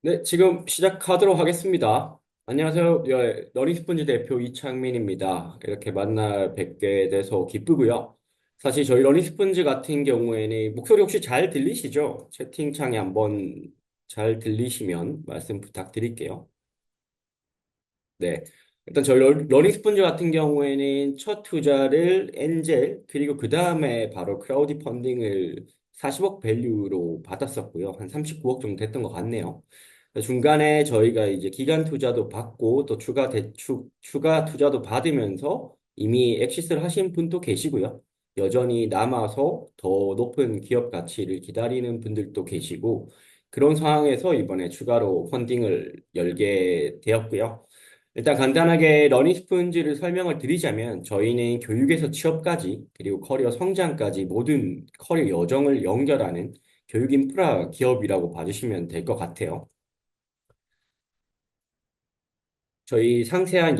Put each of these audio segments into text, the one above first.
네, 지금 시작하도록 하겠습니다. 안녕하세요. 러닝스펀지 대표 이창민입니다. 이렇게 만나 뵙게 돼서 기쁘고요. 사실 저희 러닝스펀지 같은 경우에는 목소리 혹시 잘 들리시죠? 채팅창에 한번 잘 들리시면 말씀 부탁드릴게요. 네. 일단 저희 러닝 스펀지 같은 경우에는 첫 투자를 엔젤 그리고 그 다음에 바로 크라우디 펀딩을 40억 밸류로 받았었고요. 한 39억 정도 됐던 것 같네요. 중간에 저희가 이제 기간 투자도 받고 또 추가 투자도 받으면서 이미 엑시스를 하신 분도 계시고요. 여전히 남아서 더 높은 기업 가치를 기다리는 분들도 계시고 그런 상황에서 이번에 추가로 펀딩을 열게 되었고요. 일단 간단하게 러닝스푼지를 설명을 드리자면 저희는 교육에서 취업까지 그리고 커리어 성장까지 모든 커리어 여정을 연결하는 교육 인프라 기업이라고 봐주시면 될 것 같아요. 저희 상세한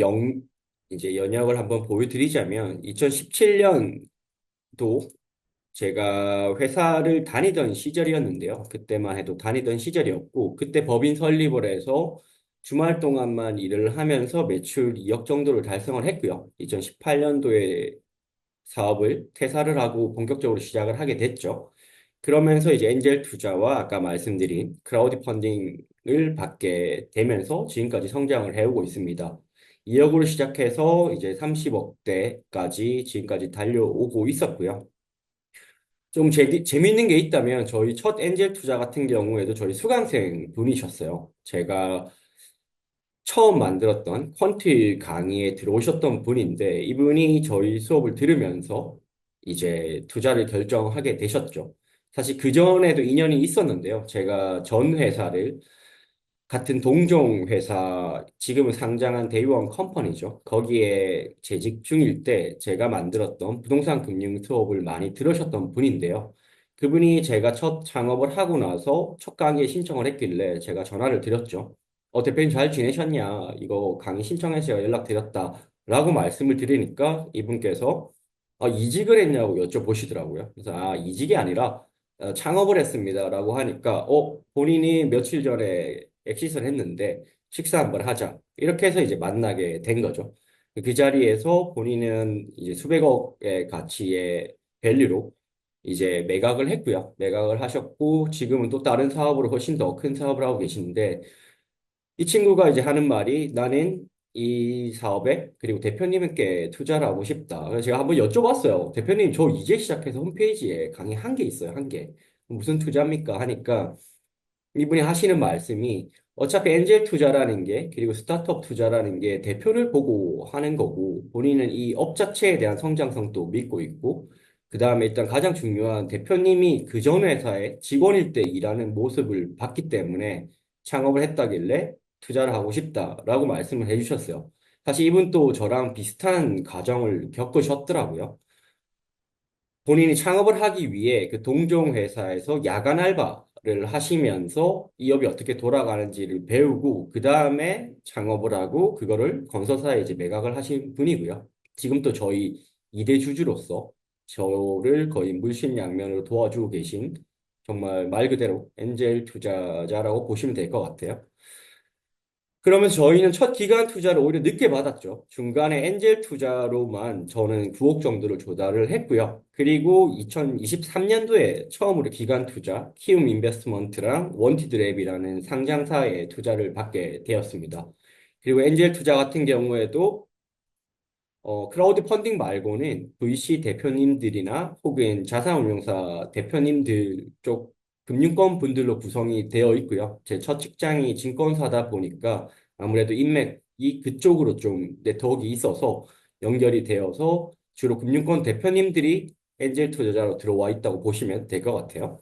이제 연역을 한번 보여드리자면 2017년도 제가 회사를 다니던 시절이었는데요. 그때만 해도 다니던 시절이었고, 그때 법인 설립을 해서 주말 동안만 일을 하면서 매출 2억 정도를 달성을 했고요. 2018년도에 사업을 퇴사를 하고 본격적으로 시작을 하게 됐죠. 그러면서 이제 엔젤 투자와 아까 말씀드린 크라우드 펀딩을 받게 되면서 지금까지 성장을 해오고 있습니다. 2억으로 시작해서 이제 30억대까지 지금까지 달려오고 있었고요. 좀 재밌는 게 있다면 저희 첫 엔젤 투자 같은 경우에도 저희 수강생 분이셨어요. 제가 처음 만들었던 퀀트 강의에 들어오셨던 분인데 이분이 저희 수업을 들으면서 이제 투자를 결정하게 되셨죠. 사실 그전에도 인연이 있었는데요. 제가 전 회사를 같은 동종 회사, 지금은 상장한 대유원 컴퍼니죠. 거기에 재직 중일 때 제가 만들었던 부동산 금융 수업을 많이 들으셨던 분인데요. 그분이 제가 첫 창업을 하고 나서 첫 강의에 신청을 했길래 제가 전화를 드렸죠. 대표님 잘 지내셨냐? 이거 강의 신청해서 연락드렸다. 라고 말씀을 드리니까 이분께서 이직을 했냐고 여쭤보시더라고요. 그래서 이직이 아니라 창업을 했습니다. 라고 하니까, 본인이 며칠 전에 엑시스를 했는데, 식사 한번 하자. 이렇게 해서 이제 만나게 된 거죠. 그 자리에서 본인은 이제 수백억의 가치의 밸류로 이제 매각을 했고요. 매각을 하셨고, 지금은 또 다른 사업으로 훨씬 더 큰 사업을 하고 계신데, 이 친구가 이제 하는 말이 나는 이 사업에 그리고 대표님께 투자를 하고 싶다. 그래서 제가 한번 여쭤봤어요. 대표님, 저 이제 시작해서 홈페이지에 강의 한 개 있어요. 한 개. 무슨 투자입니까? 하니까 이분이 하시는 말씀이 어차피 엔젤 투자라는 게 그리고 스타트업 투자라는 게 대표를 보고 하는 거고 본인은 이 업 자체에 대한 성장성도 믿고 있고 그 다음에 일단 가장 중요한 대표님이 그 전 회사에 직원일 때 일하는 모습을 봤기 때문에 창업을 했다길래 투자를 하고 싶다라고 말씀을 해주셨어요. 사실 이분 또 저랑 비슷한 과정을 겪으셨더라고요. 본인이 창업을 하기 위해 그 동종 회사에서 야간 알바를 하시면서 이 업이 어떻게 돌아가는지를 배우고 그 다음에 창업을 하고 그거를 건설사에 이제 매각을 하신 분이고요. 지금 또 저희 2대 주주로서 저를 거의 물심양면으로 도와주고 계신 정말 말 그대로 엔젤 투자자라고 보시면 될 것 같아요. 그러면 저희는 첫 기간 투자를 오히려 늦게 받았죠. 중간에 엔젤 투자로만 저는 9억 정도를 조달을 했고요. 그리고 2023년도에 처음으로 기간 투자, 키움 인베스트먼트랑 원티드 랩이라는 상장사에 투자를 받게 되었습니다. 그리고 엔젤 투자 같은 경우에도 크라우드 펀딩 말고는 VC 대표님들이나 혹은 자산운용사 대표님들 쪽 금융권 분들로 구성이 되어 있고요. 제 첫 직장이 증권사다 보니까 아무래도 인맥이 그쪽으로 좀 네트워크가 있어서 연결이 되어서 주로 금융권 대표님들이 엔젤 투자자로 들어와 있다고 보시면 될 것 같아요.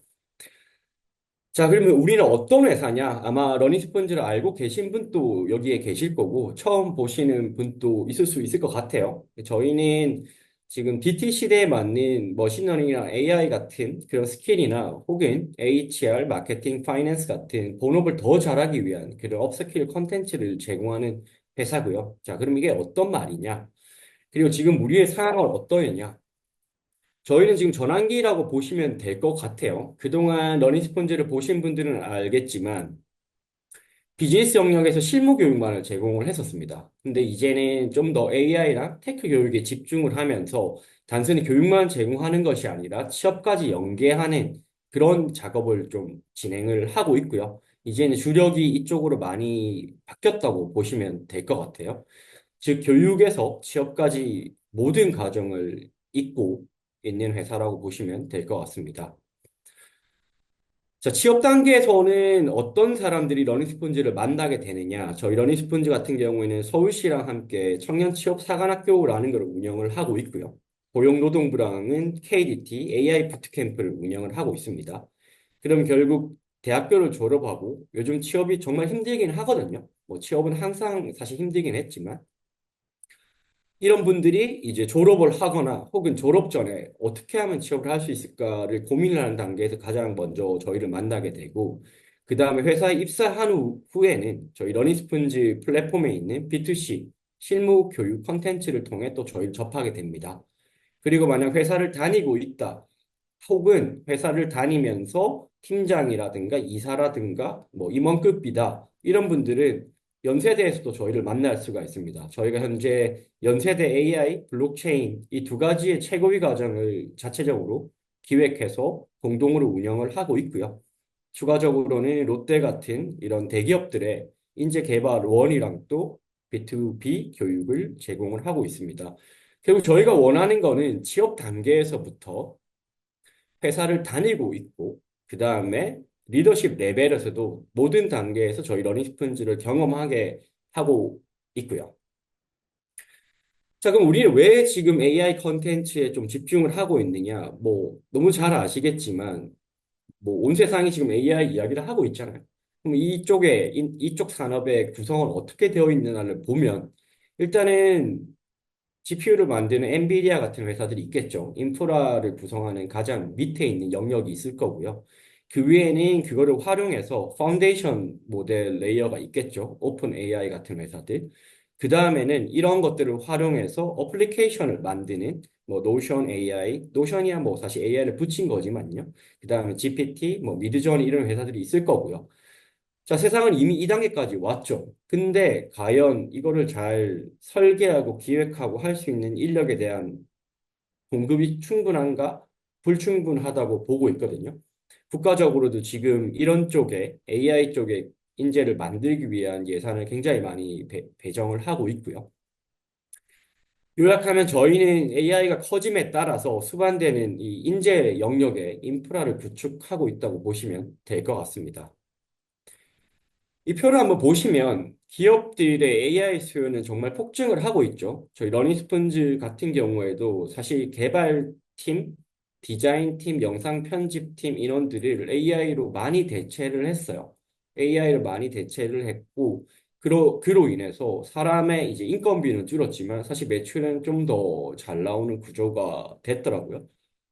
자, 그러면 우리는 어떤 회사냐? 아마 러닝스펀지를 알고 계신 분도 여기에 계실 거고, 처음 보시는 분도 있을 수 있을 것 같아요. 저희는 지금 DT 시대에 맞는 머신러닝이나 AI 같은 그런 스킬이나 혹은 HR, 마케팅, 파이낸스 같은 본업을 더 잘하기 위한 그런 업스킬 컨텐츠를 제공하는 회사고요. 자, 그럼 이게 어떤 말이냐? 그리고 지금 우리의 상황은 어떠했냐? 저희는 지금 전환기라고 보시면 될 것 같아요. 그동안 러닝스폰지를 보신 분들은 알겠지만 비즈니스 영역에서 실무 교육만을 제공을 했었습니다. 근데 이제는 좀 더 AI랑 테크 교육에 집중을 하면서 단순히 교육만 제공하는 것이 아니라 취업까지 연계하는 그런 작업을 좀 진행을 하고 있고요. 이제는 주력이 이쪽으로 많이 바뀌었다고 보시면 될 것 같아요. 즉, 교육에서 취업까지 모든 과정을 잇고 있는 회사라고 보시면 될 것 같습니다. 자, 취업 단계에서는 어떤 사람들이 러닝스폰지를 만나게 되느냐? 저희 러닝스폰지 같은 경우에는 서울시랑 함께 청년 취업 사관학교라는 걸 운영을 하고 있고요. 고용노동부랑은 KDT AI 부트캠프를 운영을 하고 있습니다. 그럼 결국 대학교를 졸업하고 요즘 취업이 정말 힘들긴 하거든요. 뭐 취업은 항상 사실 힘들긴 했지만 이런 분들이 이제 졸업을 하거나 혹은 졸업 전에 어떻게 하면 취업을 할 수 있을까를 고민을 하는 단계에서 가장 먼저 저희를 만나게 되고, 그 다음에 회사에 입사한 후에는 저희 러닝스폰지 플랫폼에 있는 B2C 실무 교육 콘텐츠를 통해 또 저희를 접하게 됩니다. 그리고 만약 회사를 다니고 있다. 혹은 회사를 다니면서 팀장이라든가 이사라든가 뭐 임원급이다. 이런 분들은 연세대에서도 저희를 만날 수가 있습니다. 저희가 현재 연세대 AI, 블록체인 이 두 가지의 최고위 과정을 자체적으로 기획해서 공동으로 운영을 하고 있고요. 추가적으로는 롯데 같은 이런 대기업들의 인재 개발원이랑 또 B2B 교육을 제공을 하고 있습니다. 결국 저희가 원하는 거는 취업 단계에서부터 회사를 다니고 있고, 그 다음에 리더십 레벨에서도 모든 단계에서 저희 러닝 스폰지를 경험하게 하고 있고요. 자, 그럼 우리는 왜 지금 AI 컨텐츠에 좀 집중을 하고 있느냐? 뭐, 너무 잘 아시겠지만, 뭐, 온 세상이 지금 AI 이야기를 하고 있잖아요. 그럼 이쪽 산업의 구성은 어떻게 되어 있느냐를 보면, 일단은 GPU를 만드는 엔비디아 같은 회사들이 있겠죠. 인프라를 구성하는 가장 밑에 있는 영역이 있을 거고요. 그 위에는 그거를 활용해서 파운데이션 모델 레이어가 있겠죠. 오픈 AI 같은 회사들. 그 다음에는 이런 것들을 활용해서 어플리케이션을 만드는 뭐 노션 AI, 노션이야 뭐 사실 AI를 붙인 거지만요. 그 다음에 GPT, 뭐 미드저니 이런 회사들이 있을 거고요. 자, 세상은 이미 이 단계까지 왔죠. 근데 과연 이거를 잘 설계하고 기획하고 할 수 있는 인력에 대한 공급이 충분한가? 불충분하다고 보고 있거든요. 국가적으로도 지금 이런 쪽에 AI 쪽에 인재를 만들기 위한 예산을 굉장히 많이 배정을 하고 있고요. 요약하면 저희는 AI가 커짐에 따라서 수반되는 이 인재 영역의 인프라를 구축하고 있다고 보시면 될 것 같습니다. 이 표를 한번 보시면 기업들의 AI 수요는 정말 폭증을 하고 있죠. 저희 러닝스폰즈 같은 경우에도 사실 개발팀, 디자인팀, 영상 편집팀 인원들을 AI로 많이 대체를 했어요. AI를 많이 대체를 했고, 그로 인해서 사람의 이제 인건비는 줄었지만 사실 매출은 좀 더 잘 나오는 구조가 됐더라고요.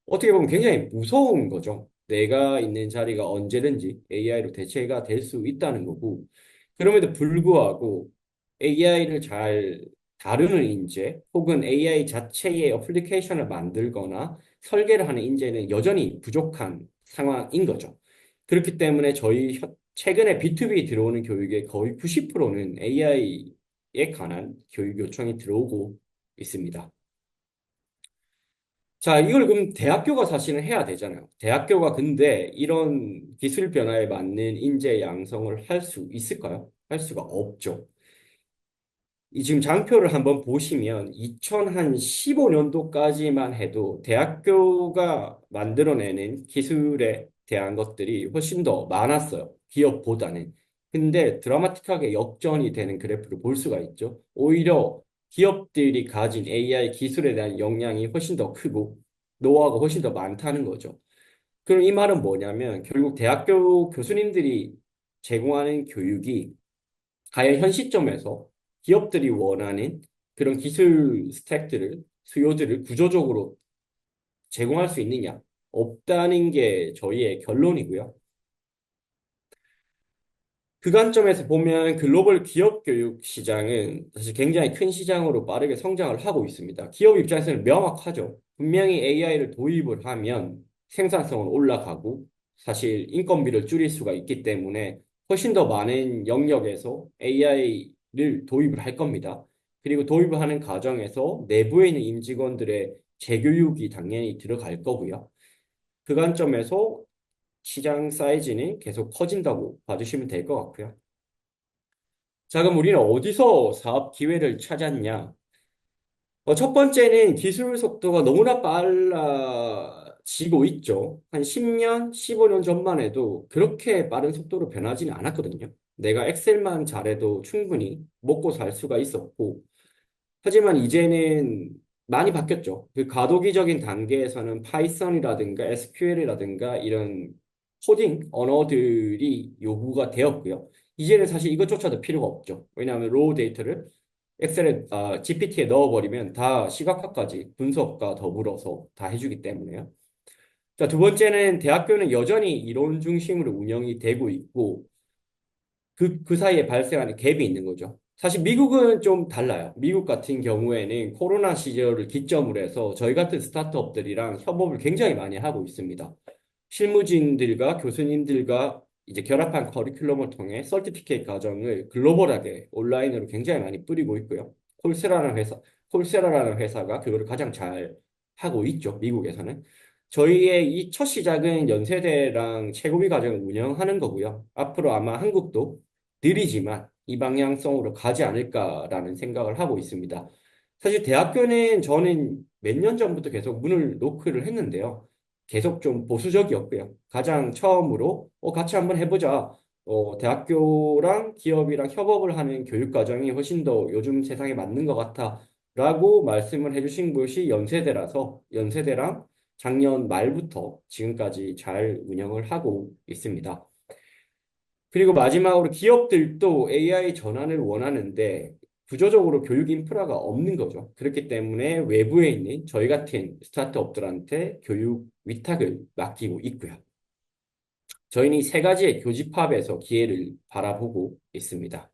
어떻게 보면 굉장히 무서운 거죠. 내가 있는 자리가 언제든지 AI로 대체가 될 수 있다는 거고, 그럼에도 불구하고 AI를 잘 다루는 인재 혹은 AI 자체의 어플리케이션을 만들거나 설계를 하는 인재는 여전히 부족한 상황인 거죠. 그렇기 때문에 최근에 B2B 들어오는 교육의 거의 90%는 AI에 관한 교육 요청이 들어오고 있습니다. 자, 이걸 그럼 대학교가 사실은 해야 되잖아요. 대학교가 근데 이런 기술 변화에 맞는 인재 양성을 할 수 있을까요? 할 수가 없죠. 이 지금 장표를 한번 보시면 2015년도까지만 해도 대학교가 만들어내는 기술에 대한 것들이 훨씬 더 많았어요. 기업보다는. 근데 드라마틱하게 역전이 되는 그래프를 볼 수가 있죠. 오히려 기업들이 가진 AI 기술에 대한 역량이 훨씬 더 크고 노하우가 훨씬 더 많다는 거죠. 그럼 이 말은 뭐냐면 결국 대학교 교수님들이 제공하는 교육이 과연 현 시점에서 기업들이 원하는 그런 기술 스택들을, 수요들을 구조적으로 제공할 수 있느냐? 없다는 게 저희의 결론이고요. 그 관점에서 보면 글로벌 기업 교육 시장은 사실 굉장히 큰 시장으로 빠르게 성장을 하고 있습니다. 기업 입장에서는 명확하죠. 분명히 AI를 도입을 하면 생산성은 올라가고 사실 인건비를 줄일 수가 있기 때문에 훨씬 더 많은 영역에서 AI를 도입을 할 겁니다. 그리고 도입을 하는 과정에서 내부에 있는 임직원들의 재교육이 당연히 들어갈 거고요. 그 관점에서 시장 사이즈는 계속 커진다고 봐주시면 될 것 같고요. 자, 그럼 우리는 어디서 사업 기회를 찾았냐? 첫 번째는 기술 속도가 너무나 빨라지고 있죠. 한 10년, 15년 전만 해도 그렇게 빠른 속도로 변하지는 않았거든요. 내가 엑셀만 잘해도 충분히 먹고 살 수가 있었고, 하지만 이제는 많이 바뀌었죠. 그 과도기적인 단계에서는 파이썬이라든가 SQL이라든가 이런 코딩 언어들이 요구가 되었고요. 이제는 사실 이것조차도 필요가 없죠. 왜냐하면 로우 데이터를 엑셀에, GPT에 넣어버리면 다 시각화까지 분석과 더불어서 다 해주기 때문에요. 자, 두 번째는 대학교는 여전히 이론 중심으로 운영이 되고 있고, 그 사이에 발생하는 갭이 있는 거죠. 사실 미국은 좀 달라요. 미국 같은 경우에는 코로나 시절을 기점으로 해서 저희 같은 스타트업들이랑 협업을 굉장히 많이 하고 있습니다. 실무진들과 교수님들과 이제 결합한 커리큘럼을 통해 서티피케이트 과정을 글로벌하게 온라인으로 굉장히 많이 뿌리고 있고요. 콜세라라는 회사가 그거를 가장 잘 하고 있죠. 미국에서는. 저희의 이 첫 시작은 연세대랑 최고위 과정을 운영하는 거고요. 앞으로 아마 한국도 느리지만 이 방향성으로 가지 않을까라는 생각을 하고 있습니다. 사실 대학교는 저는 몇 년 전부터 계속 문을 노크를 했는데요. 계속 좀 보수적이었고요. 가장 처음으로 같이 한번 해보자. 대학교랑 기업이랑 협업을 하는 교육 과정이 훨씬 더 요즘 세상에 맞는 것 같아. 라고 말씀을 해주신 곳이 연세대라서 연세대랑 작년 말부터 지금까지 잘 운영을 하고 있습니다. 그리고 마지막으로 기업들도 AI 전환을 원하는데 구조적으로 교육 인프라가 없는 거죠. 그렇기 때문에 외부에 있는 저희 같은 스타트업들한테 교육 위탁을 맡기고 있고요. 저희는 이 세 가지의 교집합에서 기회를 바라보고 있습니다.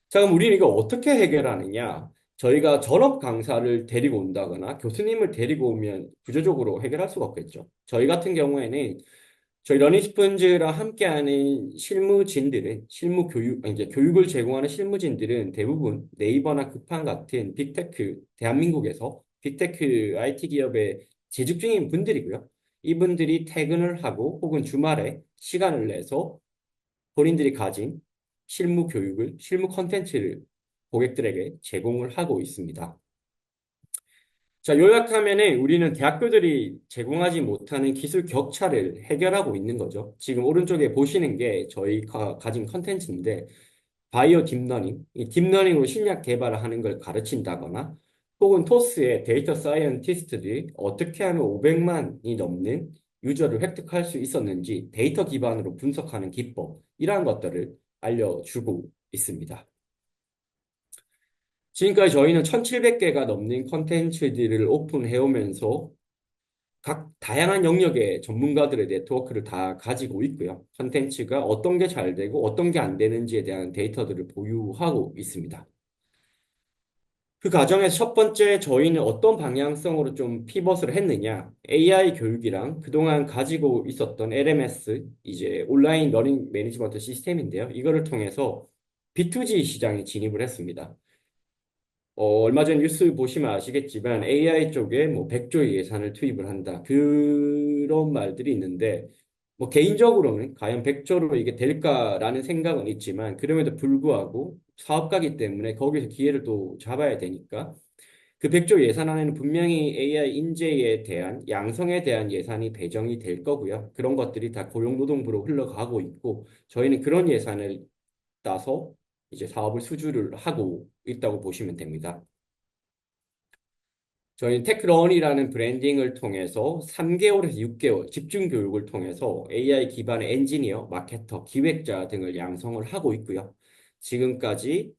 자, 그럼 우리는 이거 어떻게 해결하느냐? 저희가 전업 강사를 데리고 온다거나 교수님을 데리고 오면 구조적으로 해결할 수가 없겠죠. 저희 같은 경우에는 저희 러닝스푼즈랑 함께하는 실무진들은 실무 교육, 아니, 이제 교육을 제공하는 실무진들은 대부분 네이버나 쿠팡 같은 빅테크, 대한민국에서 빅테크 IT 기업에 재직 중인 분들이고요. 이분들이 퇴근을 하고 혹은 주말에 시간을 내서 본인들이 가진 실무 교육을, 실무 컨텐츠를 고객들에게 제공을 하고 있습니다. 자, 요약하면은 우리는 대학교들이 제공하지 못하는 기술 격차를 해결하고 있는 거죠. 지금 오른쪽에 보시는 게 저희가 가진 컨텐츠인데, 바이오 딥러닝, 이 딥러닝으로 신약 개발을 하는 걸 가르친다거나, 혹은 토스의 데이터 사이언티스트들이 어떻게 하면 500만이 넘는 유저를 획득할 수 있었는지 데이터 기반으로 분석하는 기법, 이러한 것들을 알려주고 있습니다. 지금까지 저희는 1,700개가 넘는 컨텐츠들을 오픈해 오면서 각 다양한 영역의 전문가들의 네트워크를 다 가지고 있고요. 컨텐츠가 어떤 게 잘 되고 어떤 게 안 되는지에 대한 데이터들을 보유하고 있습니다. 그 과정에서 첫 번째 저희는 어떤 방향성으로 좀 피벗을 했느냐. AI 교육이랑 그동안 가지고 있었던 LMS, 이제 온라인 러닝 매니지먼트 시스템인데요. 이거를 통해서 B2G 시장에 진입을 했습니다. 얼마 전 뉴스 보시면 아시겠지만 AI 쪽에 뭐 100조의 예산을 투입을 한다. 그런 말들이 있는데 뭐 개인적으로는 과연 100조로 이게 될까라는 생각은 있지만 그럼에도 불구하고 사업가기 때문에 거기서 기회를 또 잡아야 되니까 그 100조 예산 안에는 분명히 AI 인재에 대한 양성에 대한 예산이 배정이 될 거고요. 그런 것들이 다 고용노동부로 흘러가고 있고 저희는 그런 예산을 따서 이제 사업을 수주를 하고 있다고 보시면 됩니다. 저희는 테크런이라는 브랜딩을 통해서 3개월에서 6개월 집중 교육을 통해서 AI 기반의 엔지니어, 마케터, 기획자 등을 양성을 하고 있고요. 지금까지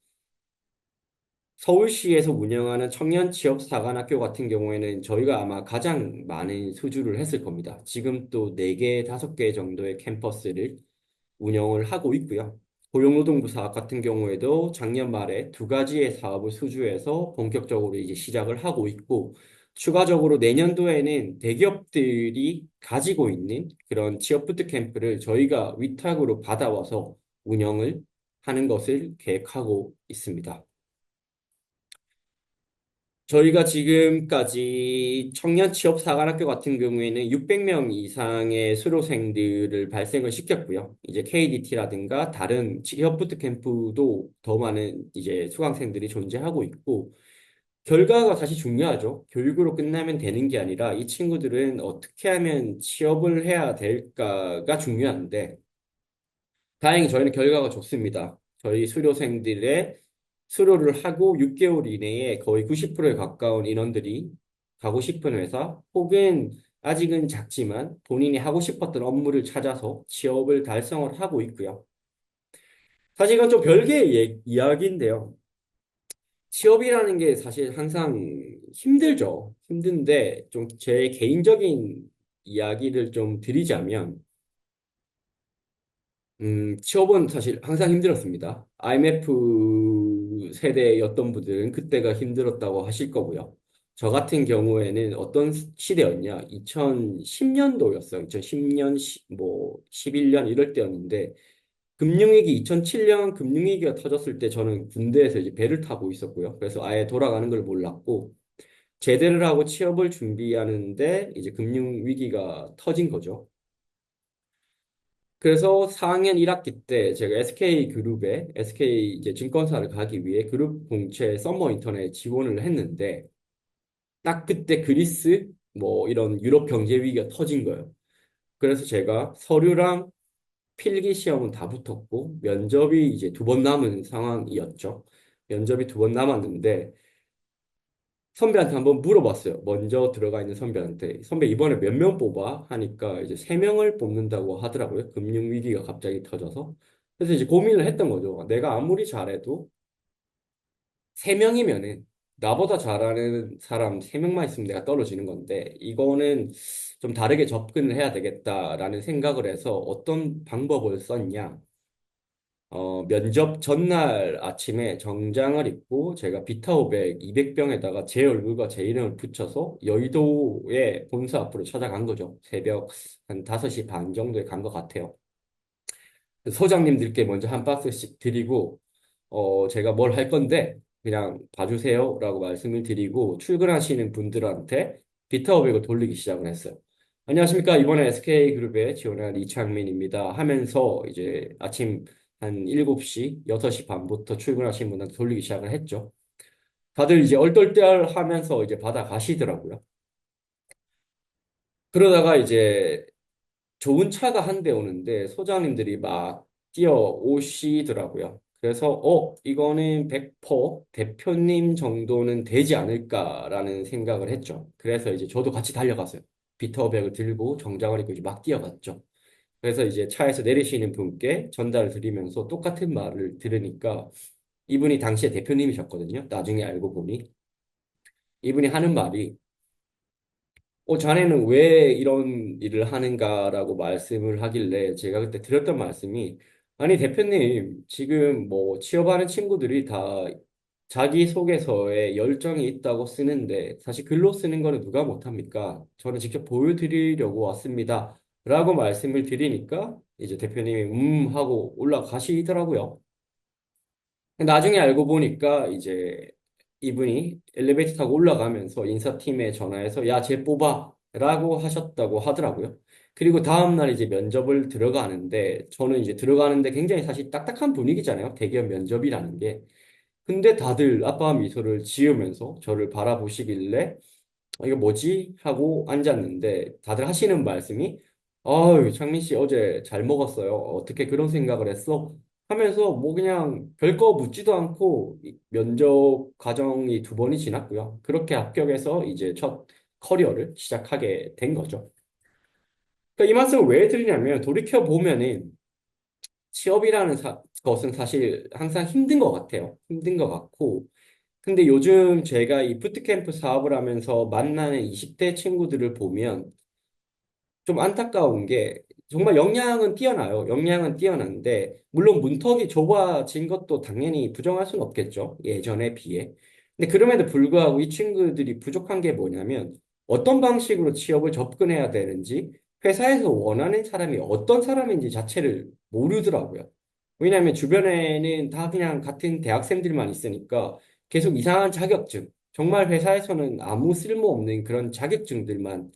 서울시에서 운영하는 청년 취업 사관학교 같은 경우에는 저희가 아마 가장 많은 수주를 했을 겁니다. 지금 또 4개, 5개 정도의 캠퍼스를 운영을 하고 있고요. 고용노동부 사업 같은 경우에도 작년 말에 2가지의 사업을 수주해서 본격적으로 이제 시작을 하고 있고, 추가적으로 내년도에는 대기업들이 가지고 있는 그런 취업 부트캠프를 저희가 위탁으로 받아와서 운영을 하는 것을 계획하고 있습니다. 저희가 지금까지 청년 취업 사관학교 같은 경우에는 600명 이상의 수료생들을 발생을 시켰고요. 이제 KDT라든가 다른 취업 부트캠프도 더 많은 이제 수강생들이 존재하고 있고, 결과가 사실 중요하죠. 교육으로 끝나면 되는 게 아니라 이 친구들은 어떻게 하면 취업을 해야 될까가 중요한데, 다행히 저희는 결과가 좋습니다. 저희 수료생들의 수료를 하고 6개월 이내에 거의 90%에 가까운 인원들이 가고 싶은 회사 혹은 아직은 작지만 본인이 하고 싶었던 업무를 찾아서 취업을 달성을 하고 있고요. 사실 이건 좀 별개의 이야기인데요. 취업이라는 게 사실 항상 힘들죠. 힘든데 좀 제 개인적인 이야기를 좀 드리자면 취업은 사실 항상 힘들었습니다. IMF 세대였던 분들은 그때가 힘들었다고 하실 거고요. 저 같은 경우에는 어떤 시대였냐? 2010년도였어요. 2010년, 뭐, 11년 이럴 때였는데, 금융위기, 2007년 금융위기가 터졌을 때 저는 군대에서 이제 배를 타고 있었고요. 그래서 아예 돌아가는 걸 몰랐고, 제대를 하고 취업을 준비하는데 이제 금융위기가 터진 거죠. 그래서 4학년 1학기 때 제가 SK그룹에 SK 이제 증권사를 가기 위해 그룹 공채 썸머 인턴에 지원을 했는데 딱 그때 그리스 뭐 이런 유럽 경제 위기가 터진 거예요. 그래서 제가 서류랑 필기 시험은 다 붙었고 면접이 이제 2번 남은 상황이었죠. 면접이 2번 남았는데 선배한테 한번 물어봤어요. 먼저 들어가 있는 선배한테. 선배 이번에 몇 명 뽑아? 하니까 이제 3명을 뽑는다고 하더라고요. 금융위기가 갑자기 터져서. 그래서 이제 고민을 했던 거죠. 내가 아무리 잘해도 3명이면은 나보다 잘하는 사람 3명만 있으면 내가 떨어지는 건데 이거는 좀 다르게 접근을 해야 되겠다라는 생각을 해서 어떤 방법을 썼냐. 면접 전날 아침에 정장을 입고 제가 비타오백 200병에다가 제 얼굴과 제 이름을 붙여서 여의도의 본사 앞으로 찾아간 거죠. 새벽 한 5시 반 정도에 간 것 같아요. 소장님들께 먼저 한 박스씩 드리고, 제가 뭘 할 건데, 그냥 봐주세요. 라고 말씀을 드리고, 출근하시는 분들한테 비타오백을 돌리기 시작을 했어요. 안녕하십니까. 이번에 SK그룹에 지원한 이창민입니다. 하면서 이제 아침 한 7시, 6시 반부터 출근하시는 분한테 돌리기 시작을 했죠. 다들 이제 얼떨떨 하면서 이제 받아 가시더라고요. 그러다가 이제 좋은 차가 한 대 오는데 소장님들이 막 뛰어오시더라고요. 그래서 이거는 100% 대표님 정도는 되지 않을까라는 생각을 했죠. 그래서 이제 저도 같이 달려갔어요. 비터백을 들고 정장을 입고 이제 막 뛰어갔죠. 그래서 이제 차에서 내리시는 분께 전달을 드리면서 똑같은 말을 들으니까 이분이 당시에 대표님이셨거든요. 나중에 알고 보니 이분이 하는 말이 자네는 왜 이런 일을 하는가라고 말씀을 하길래 제가 그때 드렸던 말씀이 아니 대표님 지금 뭐 취업하는 친구들이 다 자기소개서에 열정이 있다고 쓰는데 사실 글로 쓰는 거는 누가 못합니까? 저는 직접 보여드리려고 왔습니다. 라고 말씀을 드리니까 이제 대표님이 하고 올라가시더라고요. 나중에 알고 보니까 이제 이분이 엘리베이터 타고 올라가면서 인사팀에 전화해서 야, 쟤 뽑아 라고 하셨다고 하더라고요. 그리고 다음날 이제 면접을 들어가는데 저는 이제 들어가는데 굉장히 사실 딱딱한 분위기잖아요. 대기업 면접이라는 게. 근데 다들 아빠 미소를 지으면서 저를 바라보시길래 이거 뭐지? 하고 앉았는데 다들 하시는 말씀이 아유, 창민 씨 어제 잘 먹었어요. 어떻게 그런 생각을 했어? 하면서 뭐 그냥 별거 묻지도 않고 면접 과정이 2번이 지났고요. 그렇게 합격해서 이제 첫 커리어를 시작하게 된 거죠. 그러니까 이 말씀을 왜 드리냐면 돌이켜 보면은 취업이라는 것은 사실 항상 힘든 것 같아요. 힘든 것 같고 근데 요즘 제가 이 부트캠프 사업을 하면서 만나는 20대 친구들을 보면 좀 안타까운 게 정말 역량은 뛰어나요. 역량은 뛰어난데 물론 문턱이 좁아진 것도 당연히 부정할 수는 없겠죠. 예전에 비해. 근데 그럼에도 불구하고 이 친구들이 부족한 게 뭐냐면 어떤 방식으로 취업을 접근해야 되는지 회사에서 원하는 사람이 어떤 사람인지 자체를 모르더라고요. 왜냐하면 주변에는 다 그냥 같은 대학생들만 있으니까 계속 이상한 자격증, 정말 회사에서는 아무 쓸모없는 그런 자격증들만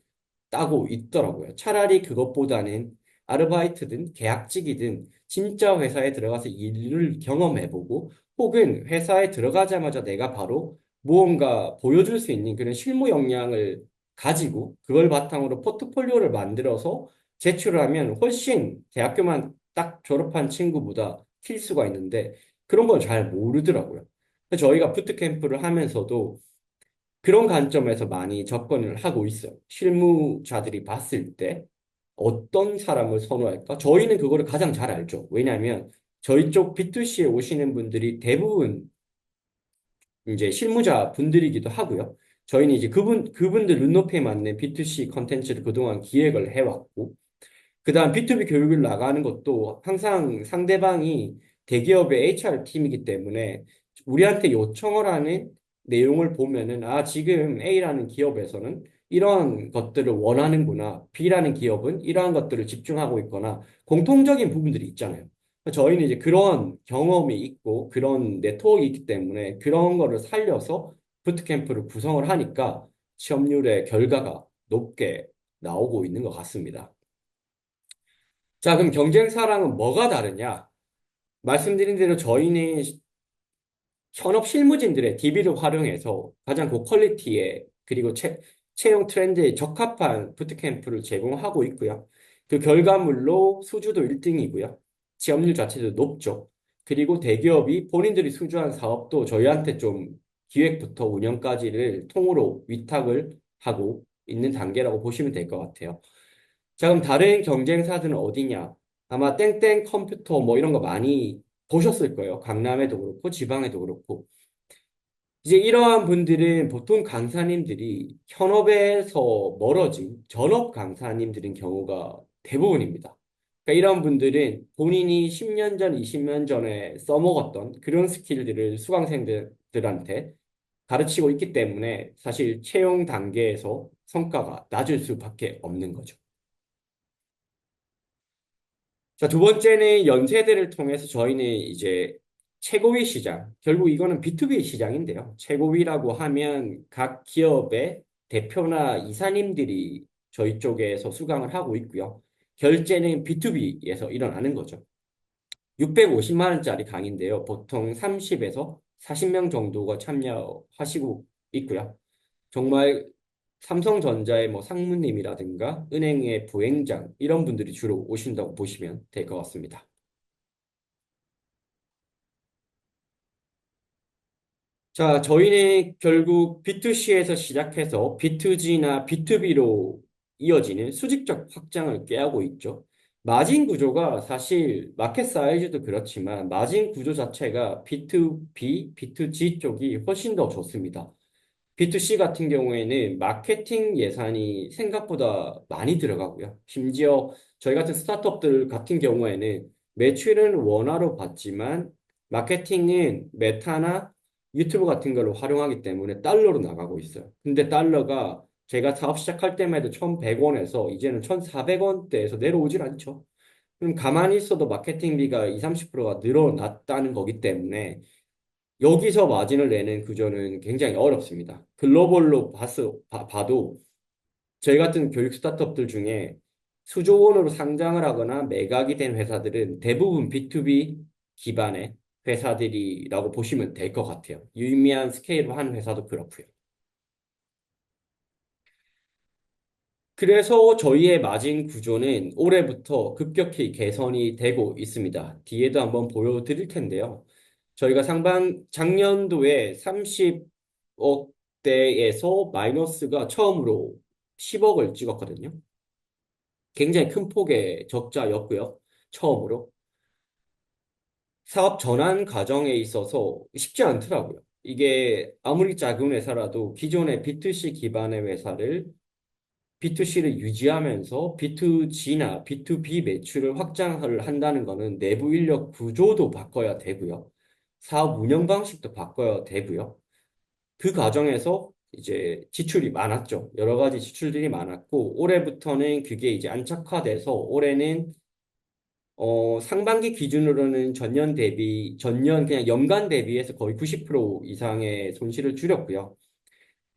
따고 있더라고요. 차라리 그것보다는 아르바이트든 계약직이든 진짜 회사에 들어가서 일을 경험해보고 혹은 회사에 들어가자마자 내가 바로 무언가 보여줄 수 있는 그런 실무 역량을 가지고 그걸 바탕으로 포트폴리오를 만들어서 제출을 하면 훨씬 대학교만 딱 졸업한 친구보다 튈 수가 있는데 그런 걸 잘 모르더라고요. 그래서 저희가 부트캠프를 하면서도 그런 관점에서 많이 접근을 하고 있어요. 실무자들이 봤을 때 어떤 사람을 선호할까? 저희는 그거를 가장 잘 알죠. 왜냐하면 저희 쪽 B2C에 오시는 분들이 대부분 이제 실무자 분들이기도 하고요. 저희는 이제 그분들 눈높이에 맞는 B2C 컨텐츠를 그동안 기획을 해왔고, 그다음 B2B 교육을 나가는 것도 항상 상대방이 대기업의 HR 팀이기 때문에 우리한테 요청을 하는 내용을 보면은 아, 지금 A라는 기업에서는 이런 것들을 원하는구나. B라는 기업은 이러한 것들을 집중하고 있거나 공통적인 부분들이 있잖아요. 저희는 이제 그런 경험이 있고 그런 네트워크가 있기 때문에 그런 거를 살려서 부트캠프를 구성을 하니까 취업률의 결과가 높게 나오고 있는 것 같습니다. 자, 그럼 경쟁사랑은 뭐가 다르냐? 말씀드린 대로 저희는 현업 실무진들의 DB를 활용해서 가장 고퀄리티의 그리고 채용 트렌드에 적합한 부트캠프를 제공하고 있고요. 그 결과물로 수주도 1등이고요. 취업률 자체도 높죠. 그리고 대기업이 본인들이 수주한 사업도 저희한테 좀 기획부터 운영까지를 통으로 위탁을 하고 있는 단계라고 보시면 될 것 같아요. 자, 그럼 다른 경쟁사들은 어디냐? 아마 땡땡 컴퓨터 뭐 이런 거 많이 보셨을 거예요. 강남에도 그렇고 지방에도 그렇고. 이제 이러한 분들은 보통 강사님들이 현업에서 멀어진 전업 강사님들인 경우가 대부분입니다. 그러니까 이런 분들은 본인이 10년 전, 20년 전에 써먹었던 그런 스킬들을 수강생들한테 가르치고 있기 때문에 사실 채용 단계에서 성과가 낮을 수밖에 없는 거죠. 자, 두 번째는 연세대를 통해서 저희는 이제 최고위 시장, 결국 이거는 B2B 시장인데요. 최고위라고 하면 각 기업의 대표나 이사님들이 저희 쪽에서 수강을 하고 있고요. 결제는 B2B에서 일어나는 거죠. 650만 원짜리 강의인데요. 보통 30에서 40명 정도가 참여하시고 있고요. 정말 삼성전자의 뭐 상무님이라든가 은행의 부행장 이런 분들이 주로 오신다고 보시면 될 것 같습니다. 자, 저희는 결국 B2C에서 시작해서 B2G나 B2B로 이어지는 수직적 확장을 꾀하고 있죠. 마진 구조가 사실 마켓 사이즈도 그렇지만 마진 구조 자체가 B2B, B2G 쪽이 훨씬 더 좋습니다. B2C 같은 경우에는 마케팅 예산이 생각보다 많이 들어가고요. 심지어 저희 같은 스타트업들 같은 경우에는 매출은 원화로 받지만 마케팅은 메타나 유튜브 같은 걸로 활용하기 때문에 달러로 나가고 있어요. 근데 달러가 제가 사업 시작할 때만 해도 1,100원에서 이제는 1,400원대에서 내려오질 않죠. 그럼 가만히 있어도 마케팅비가 20, 30%가 늘어났다는 거기 때문에 여기서 마진을 내는 구조는 굉장히 어렵습니다. 글로벌로 봐도 저희 같은 교육 스타트업들 중에 수조 원으로 상장을 하거나 매각이 된 회사들은 대부분 B2B 기반의 회사들이라고 보시면 될 것 같아요. 유의미한 스케일로 한 회사도 그렇고요. 그래서 저희의 마진 구조는 올해부터 급격히 개선이 되고 있습니다. 뒤에도 한번 보여드릴 텐데요. 저희가 작년도에 30억대에서 마이너스가 처음으로 10억을 찍었거든요. 굉장히 큰 폭의 적자였고요. 처음으로. 사업 전환 과정에 있어서 쉽지 않더라고요. 이게 아무리 작은 회사라도 기존의 B2C 기반의 회사를 B2C를 유지하면서 B2G나 B2B 매출을 확장을 한다는 것은 내부 인력 구조도 바꿔야 되고요. 사업 운영 방식도 바꿔야 되고요. 그 과정에서 이제 지출이 많았죠. 여러 가지 지출들이 많았고, 올해부터는 그게 이제 안착화돼서 올해는 상반기 기준으로는 전년 그냥 연간 대비해서 거의 90% 이상의 손실을 줄였고요.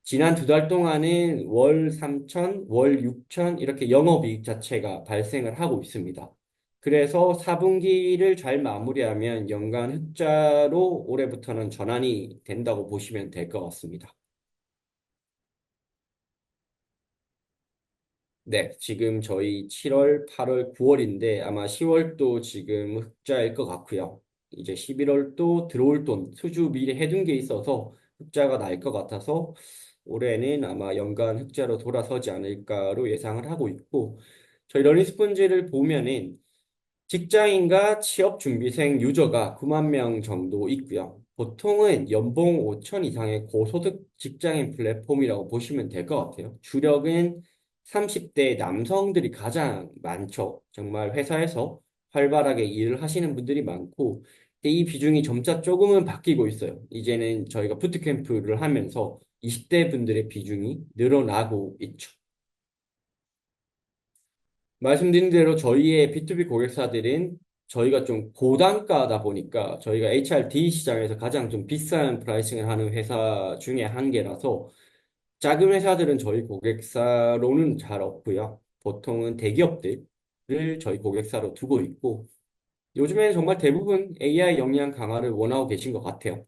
지난 두 달 동안은 월 3천, 월 6천 이렇게 영업이익 자체가 발생을 하고 있습니다. 그래서 4분기를 잘 마무리하면 연간 흑자로 올해부터는 전환이 된다고 보시면 될 것 같습니다. 네, 지금 저희 7월, 8월, 9월인데 아마 10월도 지금 흑자일 것 같고요. 이제 11월도 들어올 돈, 수주 미리 해둔 게 있어서 흑자가 날 것 같아서 올해는 아마 연간 흑자로 돌아서지 않을까로 예상을 하고 있고, 저희 러닝스폰지를 보면은 직장인과 취업 준비생 유저가 9만 명 정도 있고요. 보통은 연봉 5천 이상의 고소득 직장인 플랫폼이라고 보시면 될 것 같아요. 주력은 30대 남성들이 가장 많죠. 정말 회사에서 활발하게 일을 하시는 분들이 많고, 근데 이 비중이 점차 조금은 바뀌고 있어요. 이제는 저희가 부트캠프를 하면서 20대 분들의 비중이 늘어나고 있죠. 말씀드린 대로 저희의 B2B 고객사들은 저희가 좀 고단가다 보니까 저희가 HRD 시장에서 가장 좀 비싼 프라이싱을 하는 회사 중에 한 개라서 작은 회사들은 저희 고객사로는 잘 없고요. 보통은 대기업들을 저희 고객사로 두고 있고 요즘에는 정말 대부분 AI 역량 강화를 원하고 계신 것 같아요.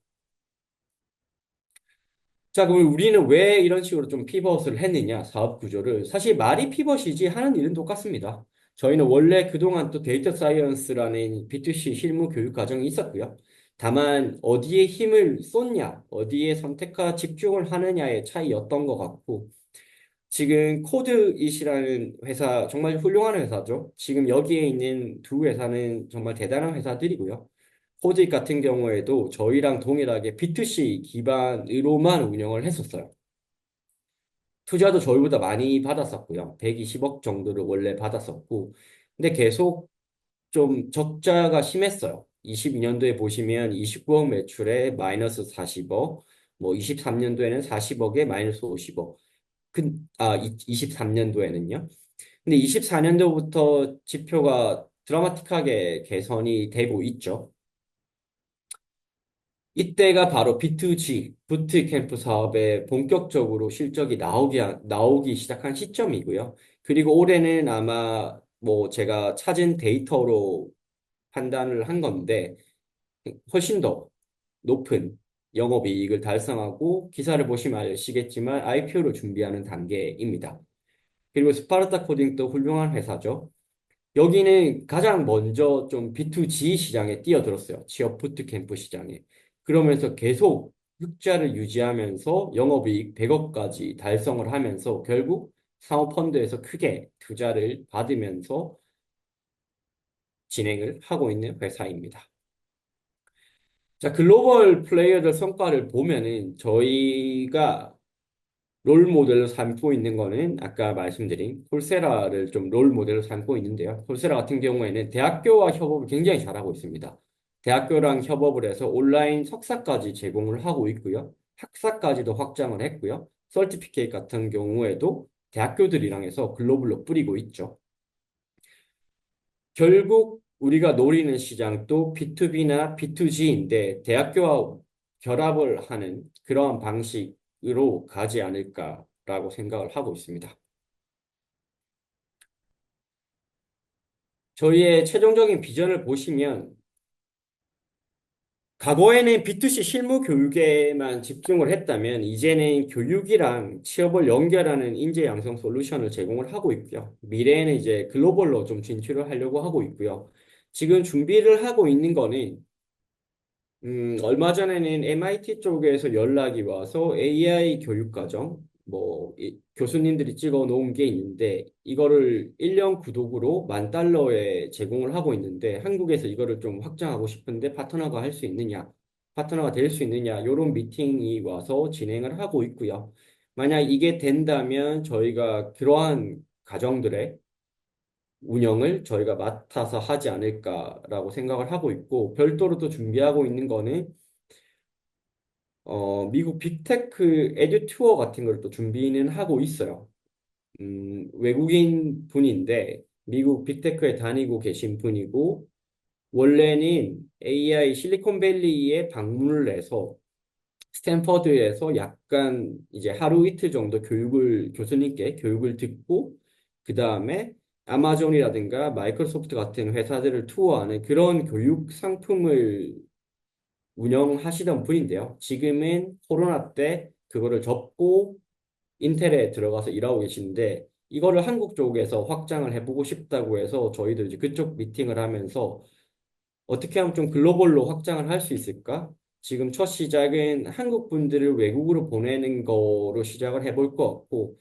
자, 그럼 우리는 왜 이런 식으로 좀 피벗을 했느냐, 사업 구조를. 사실 말이 피벗이지 하는 일은 똑같습니다. 저희는 원래 그동안 또 데이터 사이언스라는 B2C 실무 교육 과정이 있었고요. 다만 어디에 힘을 쏟냐, 어디에 선택과 집중을 하느냐의 차이였던 것 같고, 지금 코드잇이라는 회사, 정말 훌륭한 회사죠. 지금 여기에 있는 두 회사는 정말 대단한 회사들이고요. 코드잇 같은 경우에도 저희랑 동일하게 B2C 기반으로만 운영을 했었어요. 투자도 저희보다 많이 받았었고요. 120억 정도를 원래 받았었고, 근데 계속 좀 적자가 심했어요. 22년도에 보시면 29억 매출에 마이너스 40억, 뭐 23년도에는 40억에 마이너스 50억. 23년도에는요. 근데 24년도부터 지표가 드라마틱하게 개선이 되고 있죠. 이때가 바로 B2G, 부트캠프 사업에 본격적으로 실적이 나오기 시작한 시점이고요. 그리고 올해는 아마 뭐 제가 찾은 데이터로 판단을 한 건데 훨씬 더 높은 영업이익을 달성하고 기사를 보시면 아시겠지만 IPO를 준비하는 단계입니다. 그리고 스파르타 코딩도 훌륭한 회사죠. 여기는 가장 먼저 좀 B2G 시장에 뛰어들었어요. 취업 부트캠프 시장에. 그러면서 계속 흑자를 유지하면서 영업이익 100억까지 달성을 하면서 결국 사모펀드에서 크게 투자를 받으면서 진행을 하고 있는 회사입니다. 자, 글로벌 플레이어들 성과를 보면은 저희가 롤 모델로 삼고 있는 거는 아까 말씀드린 콜세라를 좀 롤 모델로 삼고 있는데요. 콜세라 같은 경우에는 대학교와 협업을 굉장히 잘하고 있습니다. 대학교랑 협업을 해서 온라인 석사까지 제공을 하고 있고요. 학사까지도 확장을 했고요. 서티피케이트 같은 경우에도 대학교들이랑 해서 글로벌로 뿌리고 있죠. 결국 우리가 노리는 시장도 B2B나 B2G인데 대학교와 결합을 하는 그러한 방식으로 가지 않을까라고 생각을 하고 있습니다. 저희의 최종적인 비전을 보시면 과거에는 B2C 실무 교육에만 집중을 했다면 이제는 교육이랑 취업을 연결하는 인재 양성 솔루션을 제공을 하고 있고요. 미래에는 이제 글로벌로 좀 진출을 하려고 하고 있고요. 지금 준비를 하고 있는 거는 얼마 전에는 MIT 쪽에서 연락이 와서 AI 교육과정, 교수님들이 찍어 놓은 게 있는데, 이거를 1년 구독으로 10,000달러에 제공을 하고 있는데, 한국에서 이거를 좀 확장하고 싶은데, 파트너가 될 수 있느냐, 요런 미팅이 와서 진행을 하고 있고요. 만약 이게 된다면 저희가 그러한 가정들의 운영을 저희가 맡아서 하지 않을까라고 생각을 하고 있고, 별도로 또 준비하고 있는 거는 미국 빅테크 에듀 투어 같은 걸 또 준비는 하고 있어요. 외국인 분인데 미국 빅테크에 다니고 계신 분이고, 원래는 AI 실리콘밸리에 방문을 해서 스탠퍼드에서 약간 이제 하루 이틀 정도 교수님께 교육을 듣고, 그 다음에 아마존이라든가 마이크로소프트 같은 회사들을 투어하는 그런 교육 상품을 운영하시던 분인데요. 지금은 코로나 때 그거를 접고 인텔에 들어가서 일하고 계신데, 이거를 한국 쪽에서 확장을 해보고 싶다고 해서 저희도 이제 그쪽 미팅을 하면서 어떻게 하면 좀 글로벌로 확장을 할 수 있을까? 지금 첫 시작은 한국 분들을 외국으로 보내는 거로 시작을 해볼 것 같고,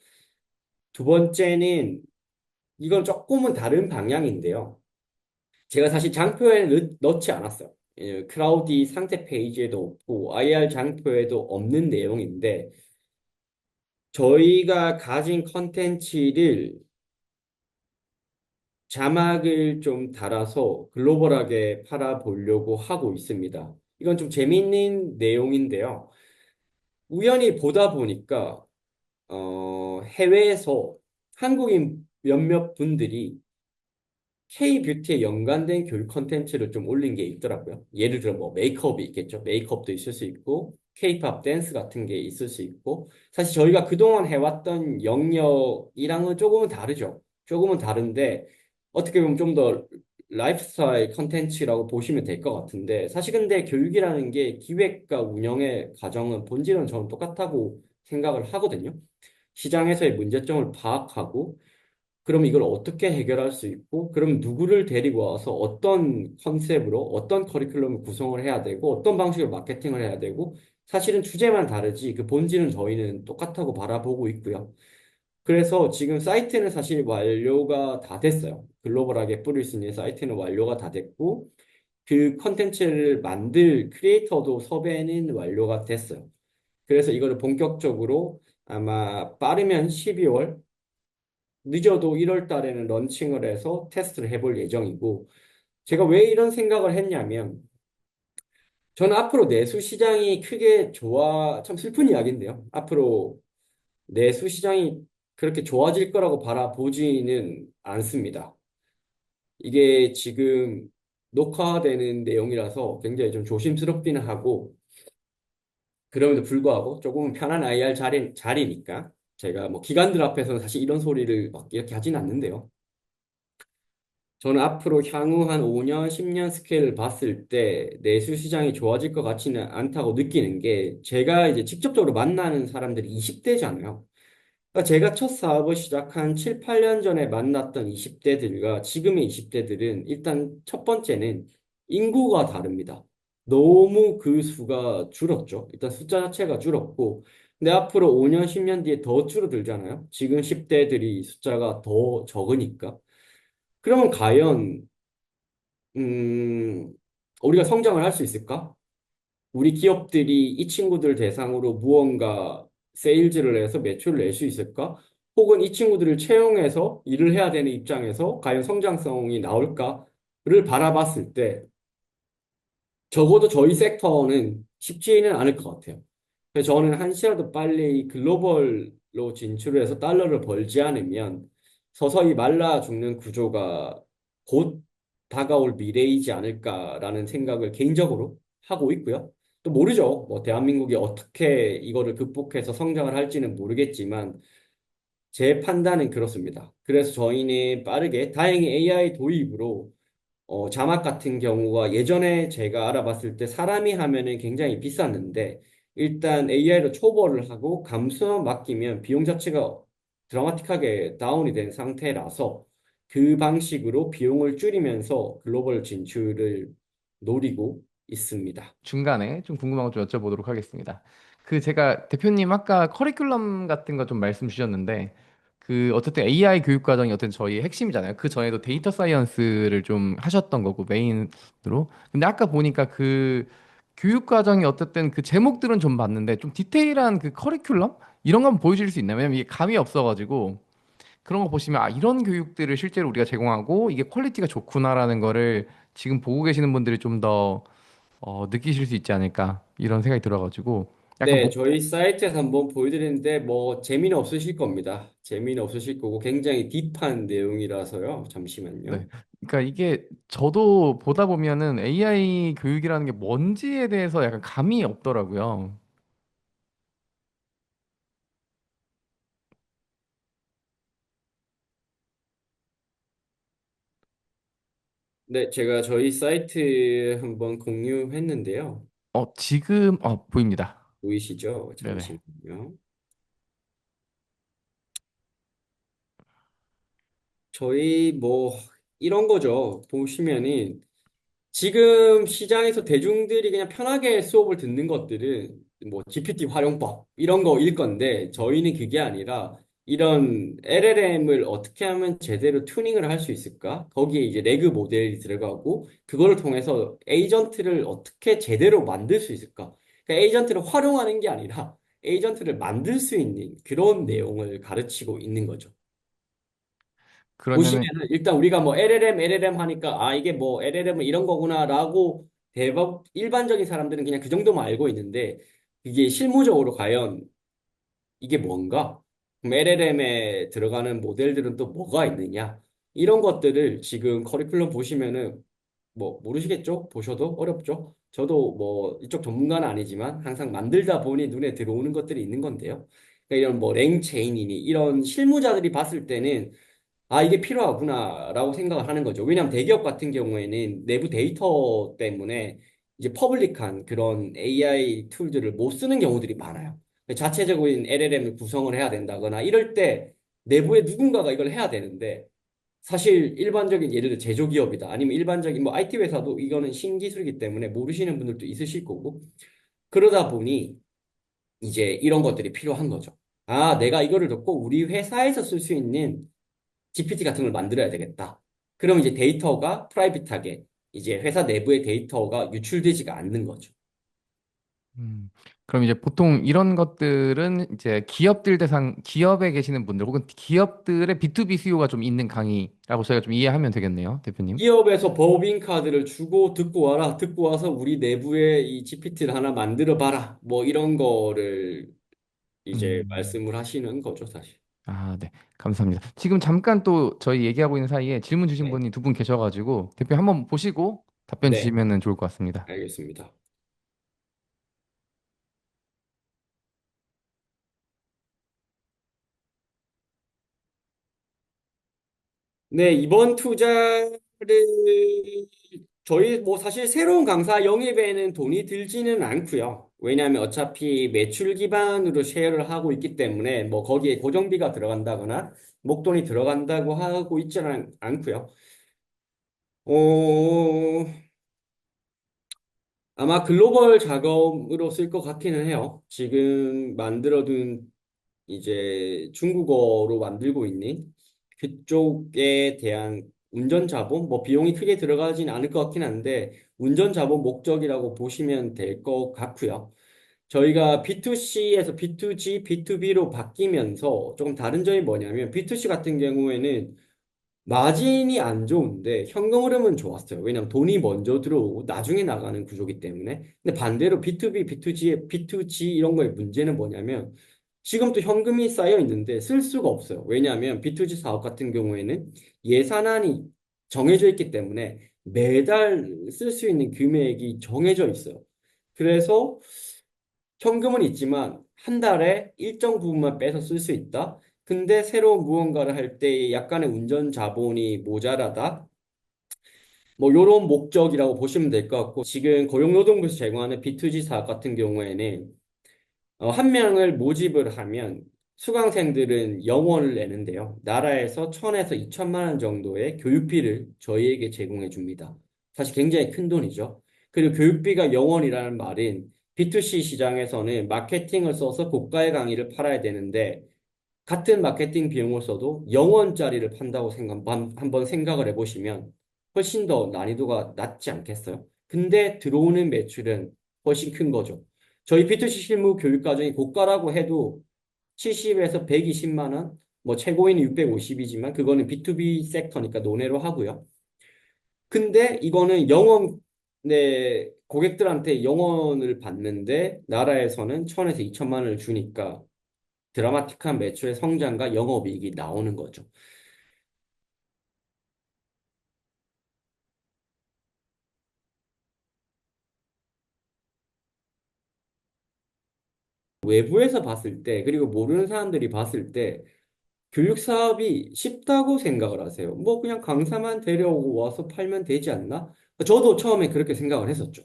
두 번째는 이건 조금은 다른 방향인데요. 제가 사실 장표에 넣지 않았어요. 크라우디 상세 페이지에도 없고, IR 장표에도 없는 내용인데, 저희가 가진 컨텐츠를 자막을 좀 달아서 글로벌하게 팔아보려고 하고 있습니다. 이건 좀 재밌는 내용인데요. 우연히 보다 보니까 해외에서 한국인 몇몇 분들이 K-뷰티에 연관된 교육 컨텐츠를 좀 올린 게 있더라고요. 예를 들어 뭐 메이크업이 있겠죠. 메이크업도 있을 수 있고 K-팝 댄스 같은 게 있을 수 있고 사실 저희가 그동안 해왔던 영역이랑은 조금은 다르죠. 조금은 다른데 어떻게 보면 좀 더 라이프스타일 컨텐츠라고 보시면 될 것 같은데 사실 근데 교육이라는 게 기획과 운영의 과정은 본질은 저는 똑같다고 생각을 하거든요. 시장에서의 문제점을 파악하고 그럼 이걸 어떻게 해결할 수 있고, 그럼 누구를 데리고 와서 어떤 컨셉으로, 어떤 커리큘럼을 구성을 해야 되고, 어떤 방식으로 마케팅을 해야 되고, 사실은 주제만 다르지, 그 본질은 저희는 똑같다고 바라보고 있고요. 그래서 지금 사이트는 사실 완료가 다 됐어요. 글로벌하게 뿌릴 수 있는 사이트는 완료가 다 됐고, 그 컨텐츠를 만들 크리에이터도 섭외는 완료가 됐어요. 그래서 이거를 본격적으로 아마 빠르면 12월, 늦어도 1월 달에는 런칭을 해서 테스트를 해볼 예정이고, 제가 왜 이런 생각을 했냐면, 저는 앞으로 내수 시장이 크게 참 슬픈 이야기인데요. 앞으로 내수 시장이 그렇게 좋아질 거라고 바라보지는 않습니다. 이게 지금 녹화되는 내용이라서 굉장히 좀 조심스럽기는 하고, 그럼에도 불구하고 조금은 편한 IR 자리니까, 제가 뭐 기관들 앞에서는 사실 이런 소리를 막 이렇게 하진 않는데요. 저는 앞으로 향후 한 5년, 10년 스케일을 봤을 때 내수 시장이 좋아질 것 같지는 않다고 느끼는 게 제가 이제 직접적으로 만나는 사람들이 20대잖아요. 그러니까 제가 첫 사업을 시작한 7, 8년 전에 만났던 20대들과 지금의 20대들은 일단 첫 번째는 인구가 다릅니다. 너무 그 수가 줄었죠. 일단 숫자 자체가 줄었고, 근데 앞으로 5년, 10년 뒤에 더 줄어들잖아요. 지금 10대들이 숫자가 더 적으니까. 그러면 과연 우리가 성장을 할 수 있을까? 우리 기업들이 이 친구들 대상으로 무언가 세일즈를 해서 매출을 낼 수 있을까? 혹은 이 친구들을 채용해서 일을 해야 되는 입장에서 과연 성장성이 나올까를 바라봤을 때 적어도 저희 섹터는 쉽지는 않을 것 같아요. 그래서 저는 한시라도 빨리 글로벌로 진출해서 달러를 벌지 않으면 서서히 말라 죽는 구조가 곧 다가올 미래이지 않을까라는 생각을 개인적으로 하고 있고요. 또 모르죠. 뭐 대한민국이 어떻게 이거를 극복해서 성장을 할지는 모르겠지만 제 판단은 그렇습니다. 그래서 저희는 빠르게 다행히 AI 도입으로 자막 같은 경우가 예전에 제가 알아봤을 때 사람이 하면은 굉장히 비쌌는데 일단 AI로 초벌을 하고 감수만 맡기면 비용 자체가 드라마틱하게 다운이 된 상태라서 그 방식으로 비용을 줄이면서 글로벌 진출을 노리고 있습니다. 중간에 좀 궁금한 거 좀 여쭤보도록 하겠습니다. 그 제가 대표님 아까 커리큘럼 같은 거 좀 말씀 주셨는데 그 어쨌든 AI 교육 과정이 어떤 저희의 핵심이잖아요. 그 전에도 데이터 사이언스를 좀 하셨던 거고 메인으로. 근데 아까 보니까 그 교육 과정이 어쨌든 그 제목들은 좀 봤는데 좀 디테일한 그 커리큘럼 이런 건 보여줄 수 있나요? 왜냐면 이게 감이 없어가지고 그런 거 보시면 아 이런 교육들을 실제로 우리가 제공하고 이게 퀄리티가 좋구나라는 거를 지금 보고 계시는 분들이 좀더 느끼실 수 있지 않을까 이런 생각이 들어가지고 약간 네, 목, 저희 사이트에서 한번 보여드리는데 뭐 재미는 없으실 겁니다. 재미는 없으실 거고 굉장히 딥한 내용이라서요. 네. 잠시만요. 그러니까 이게 저도 보다 보면은 AI 교육이라는 게 뭔지에 대해서 약간 감이 없더라고요. 네, 제가 저희 사이트 한번 공유했는데요. 지금, 보입니다. 보이시죠? 네네. 잠시만요. 저희 뭐 이런 거죠. 보시면은 지금 시장에서 대중들이 그냥 편하게 수업을 듣는 것들은 뭐 GPT 활용법 이런 거일 건데 저희는 그게 아니라 이런 LLM을 어떻게 하면 제대로 튜닝을 할 수 있을까? 거기에 이제 레그 모델이 들어가고 그거를 통해서 에이전트를 어떻게 제대로 만들 수 있을까? 그러니까 에이전트를 활용하는 게 아니라 에이전트를 만들 수 있는 그런 내용을 가르치고 있는 거죠. 그러면은, 보시면은 일단 우리가 뭐 LLM 하니까 아 이게 뭐 LLM은 이런 거구나라고 대부분 일반적인 사람들은 그냥 그 정도만 알고 있는데 이게 실무적으로 과연 이게 뭔가? 그럼 LLM에 들어가는 모델들은 또 뭐가 있느냐? 이런 것들을 지금 커리큘럼 보시면은 뭐 모르시겠죠? 보셔도 어렵죠? 저도 뭐 이쪽 전문가는 아니지만 항상 만들다 보니 눈에 들어오는 것들이 있는 건데요. 그러니까 이런 뭐 랭체인이니 이런 실무자들이 봤을 때는 아, 이게 필요하구나라고 생각을 하는 거죠. 왜냐하면 대기업 같은 경우에는 내부 데이터 때문에 이제 퍼블릭한 그런 AI 툴들을 못 쓰는 경우들이 많아요. 자체적인 LLM을 구성을 해야 된다거나 이럴 때 내부에 누군가가 이걸 해야 되는데 사실 일반적인 예를 들어 제조기업이다. 아니면 일반적인 뭐 IT 회사도 이거는 신기술이기 때문에 모르시는 분들도 있으실 거고 그러다 보니 이제 이런 것들이 필요한 거죠. 아, 내가 이거를 듣고 우리 회사에서 쓸 수 있는 GPT 같은 걸 만들어야 되겠다. 그럼 이제 데이터가 프라이빗하게 이제 회사 내부의 데이터가 유출되지가 않는 거죠. 음, 그럼 이제 보통 이런 것들은 이제 기업에 계시는 분들 혹은 기업들의 B2B 수요가 좀 있는 강의라고 저희가 좀 이해하면 되겠네요, 대표님. 기업에서 법인카드를 주고 듣고 와라. 듣고 와서 우리 내부에 이 GPT를 하나 만들어 봐라. 뭐 이런 거를 이제 음, 말씀을 하시는 거죠, 사실. 네. 감사합니다. 지금 잠깐 또 저희 얘기하고 있는 사이에 질문 주신 네. 분이 두 분 계셔가지고 대표 한번 보시고 답변 네, 주시면 좋을 것 같습니다. 알겠습니다. 네, 이번 투자를 저희 뭐 사실 새로운 강사 영입에는 돈이 들지는 않고요. 왜냐하면 어차피 매출 기반으로 쉐어를 하고 있기 때문에 뭐 거기에 고정비가 들어간다거나 목돈이 들어간다고 하고 있지는 않고요. 어, 아마 글로벌 작업으로 쓸 것 같기는 해요. 지금 만들어둔 이제 중국어로 만들고 있는 그쪽에 대한 운전 자본, 뭐 비용이 크게 들어가진 않을 것 같긴 한데 운전 자본 목적이라고 보시면 될 것 같고요. 저희가 B2C에서 B2G, B2B로 바뀌면서 조금 다른 점이 뭐냐면 B2C 같은 경우에는 마진이 안 좋은데 현금 흐름은 좋았어요. 왜냐면 돈이 먼저 들어오고 나중에 나가는 구조기 때문에. 근데 반대로 B2B, B2G 이런 거의 문제는 뭐냐면 지금 또 현금이 쌓여 있는데 쓸 수가 없어요. 왜냐하면 B2G 사업 같은 경우에는 예산안이 정해져 있기 때문에 매달 쓸 수 있는 금액이 정해져 있어요. 그래서 현금은 있지만 한 달에 일정 부분만 빼서 쓸 수 있다. 근데 새로운 무언가를 할 때 약간의 운전 자본이 모자라다. 뭐 요런 목적이라고 보시면 될 것 같고 지금 고용노동부에서 제공하는 B2G 사업 같은 경우에는 한 명을 모집을 하면 수강생들은 영원을 내는데요. 나라에서 1,000에서 2천만 원 정도의 교육비를 저희에게 제공해 줍니다. 사실 굉장히 큰 돈이죠. 그리고 교육비가 영원이라는 말은 B2C 시장에서는 마케팅을 써서 고가의 강의를 팔아야 되는데 같은 마케팅 비용을 써도 영원짜리를 판다고 한번 생각을 해보시면 훨씬 더 난이도가 낮지 않겠어요? 근데 들어오는 매출은 훨씬 큰 거죠. 저희 B2C 실무 교육 과정이 고가라고 해도 70에서 120만 원, 뭐 최고위는 650이지만 그거는 B2B 섹터니까 논외로 하고요. 근데 이거는 영원을 내 고객들한테 영원을 받는데 나라에서는 1,000에서 2천만 원을 주니까 드라마틱한 매출의 성장과 영업이익이 나오는 거죠. 외부에서 봤을 때, 그리고 모르는 사람들이 봤을 때, 교육 사업이 쉽다고 생각을 하세요. 뭐 그냥 강사만 데려오고 와서 팔면 되지 않나? 저도 처음에 그렇게 생각을 했었죠.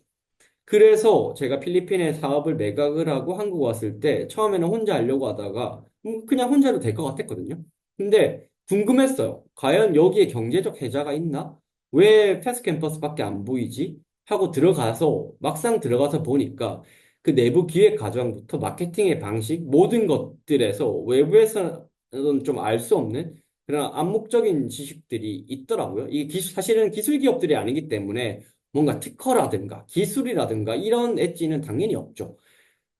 그래서 제가 필리핀에 사업을 매각을 하고 한국 왔을 때 처음에는 혼자 하려고 하다가 그냥 혼자도 될 것 같았거든요. 근데 궁금했어요. 과연 여기에 경제적 혜자가 있나? 왜 패스캠퍼스밖에 안 보이지? 하고 들어가서 막상 들어가서 보니까 그 내부 기획 과정부터 마케팅의 방식 모든 것들에서 외부에서는 좀 알 수 없는 그런 암묵적인 지식들이 있더라고요. 이게 사실은 기술 기업들이 아니기 때문에 뭔가 특허라든가 기술이라든가 이런 엣지는 당연히 없죠.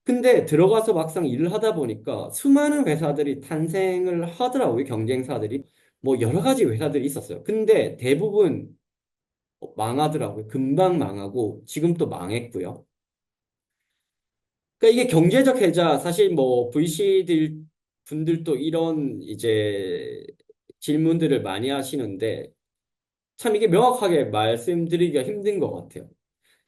근데 들어가서 막상 일을 하다 보니까 수많은 회사들이 탄생을 하더라고요. 경쟁사들이. 뭐 여러 가지 회사들이 있었어요. 근데 대부분 망하더라고요. 금방 망하고 지금 또 망했고요. 그러니까 이게 경제적 혜자 사실 뭐 VC들 분들도 이런 이제 질문들을 많이 하시는데 참 이게 명확하게 말씀드리기가 힘든 것 같아요.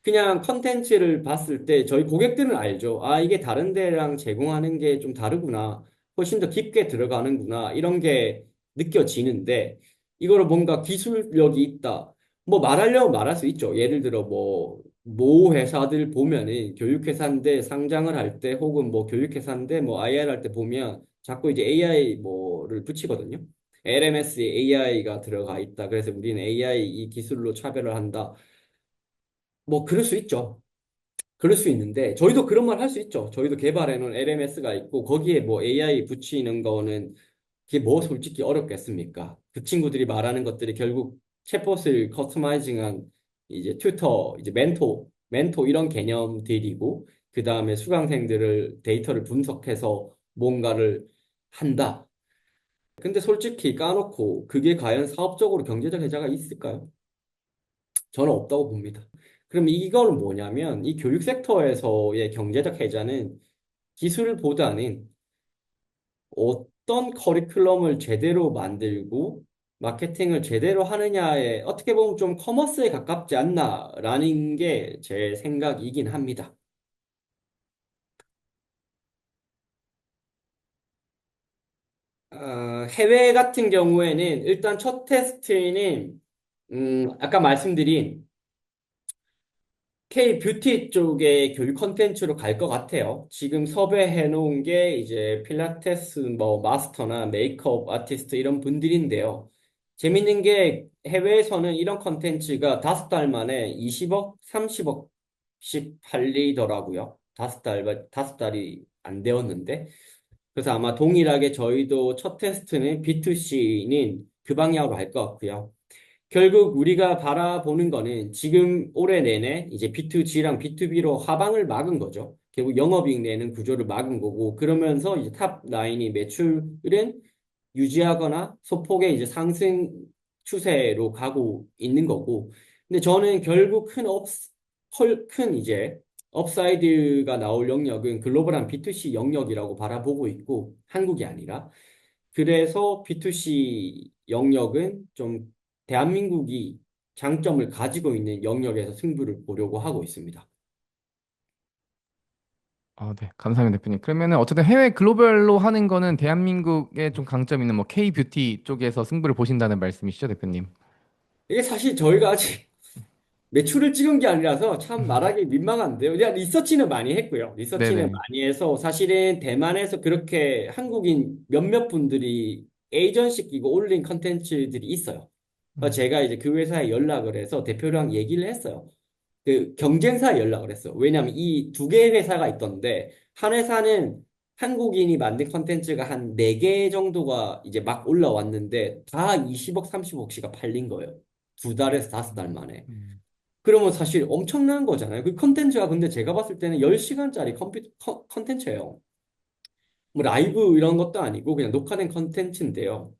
그냥 컨텐츠를 봤을 때 저희 고객들은 알죠. 아, 이게 다른 데랑 제공하는 게 좀 다르구나. 훨씬 더 깊게 들어가는구나. 이런 게 느껴지는데, 이거를 뭔가 기술력이 있다. 뭐 말하려면 말할 수 있죠. 예를 들어 모 회사들 보면은 교육회사인데 상장을 할 때 혹은 뭐 교육회사인데 뭐 IR 할 때 보면 자꾸 이제 AI 뭐를 붙이거든요. LMS에 AI가 들어가 있다. 그래서 우리는 AI 이 기술로 차별을 한다. 뭐 그럴 수 있죠. 그럴 수 있는데 저희도 그런 말 할 수 있죠. 저희도 개발해놓은 LMS가 있고 거기에 뭐 AI 붙이는 거는 그게 뭐 솔직히 어렵겠습니까? 그 친구들이 말하는 것들이 결국 챗봇을 커스터마이징한 이제 튜터, 이제 멘토 이런 개념들이고 그 다음에 수강생들을 데이터를 분석해서 뭔가를 한다. 근데 솔직히 까놓고 그게 과연 사업적으로 경제적 혜자가 있을까요? 저는 없다고 봅니다. 그럼 이거는 뭐냐면 이 교육 섹터에서의 경제적 혜자는 기술보다는 어떤 커리큘럼을 제대로 만들고 마케팅을 제대로 하느냐에 어떻게 보면 좀 커머스에 가깝지 않나라는 게 제 생각이긴 합니다. 해외 같은 경우에는 일단 첫 테스트는 아까 말씀드린 K 뷰티 쪽의 교육 컨텐츠로 갈 것 같아요. 지금 섭외해 놓은 게 이제 필라테스 뭐 마스터나 메이크업 아티스트 이런 분들인데요. 재밌는 게 해외에서는 이런 컨텐츠가 5달 만에 20억, 30억씩 팔리더라고요. 5달이 안 되었는데. 그래서 아마 동일하게 저희도 첫 테스트는 B2C는 그 방향으로 할 것 같고요. 결국 우리가 바라보는 거는 지금 올해 내내 이제 B2G랑 B2B로 하방을 막은 거죠. 결국 영업이익 내는 구조를 막은 거고, 그러면서 이제 탑 라인이 매출은 유지하거나 소폭의 이제 상승 추세로 가고 있는 거고. 근데 저는 결국 큰 이제 업사이드가 나올 영역은 글로벌한 B2C 영역이라고 바라보고 있고, 한국이 아니라. 그래서 B2C 영역은 좀 대한민국이 장점을 가지고 있는 영역에서 승부를 보려고 하고 있습니다. 아, 네. 감사합니다, 대표님. 그러면은 어쨌든 해외 글로벌로 하는 거는 대한민국에 좀 강점 있는 뭐 K-뷰티 쪽에서 승부를 보신다는 말씀이시죠, 대표님? 이게 사실 저희가 아직 매출을 찍은 게 아니라서 참 말하기 민망한데요. 그냥 리서치는 많이 했고요. 리서치는 네네. 많이 해서 사실은 대만에서 그렇게 한국인 몇몇 분들이 에이전시 끼고 올린 컨텐츠들이 있어요. 그래서 음, 제가 이제 그 회사에 연락을 해서 대표랑 얘기를 했어요. 그 경쟁사에 연락을 했어. 왜냐하면 이 두 개의 회사가 있던데 한 회사는 한국인이 만든 컨텐츠가 한 네 개 정도가 이제 막 올라왔는데 다 20억, 30억씩가 팔린 거예요. 2달에서 5달 만에. 음, 그러면 사실 엄청난 거잖아요. 그 컨텐츠가 근데 제가 봤을 때는 10시간짜리 컨텐츠예요. 뭐 라이브 이런 것도 아니고 그냥 녹화된 컨텐츠인데요.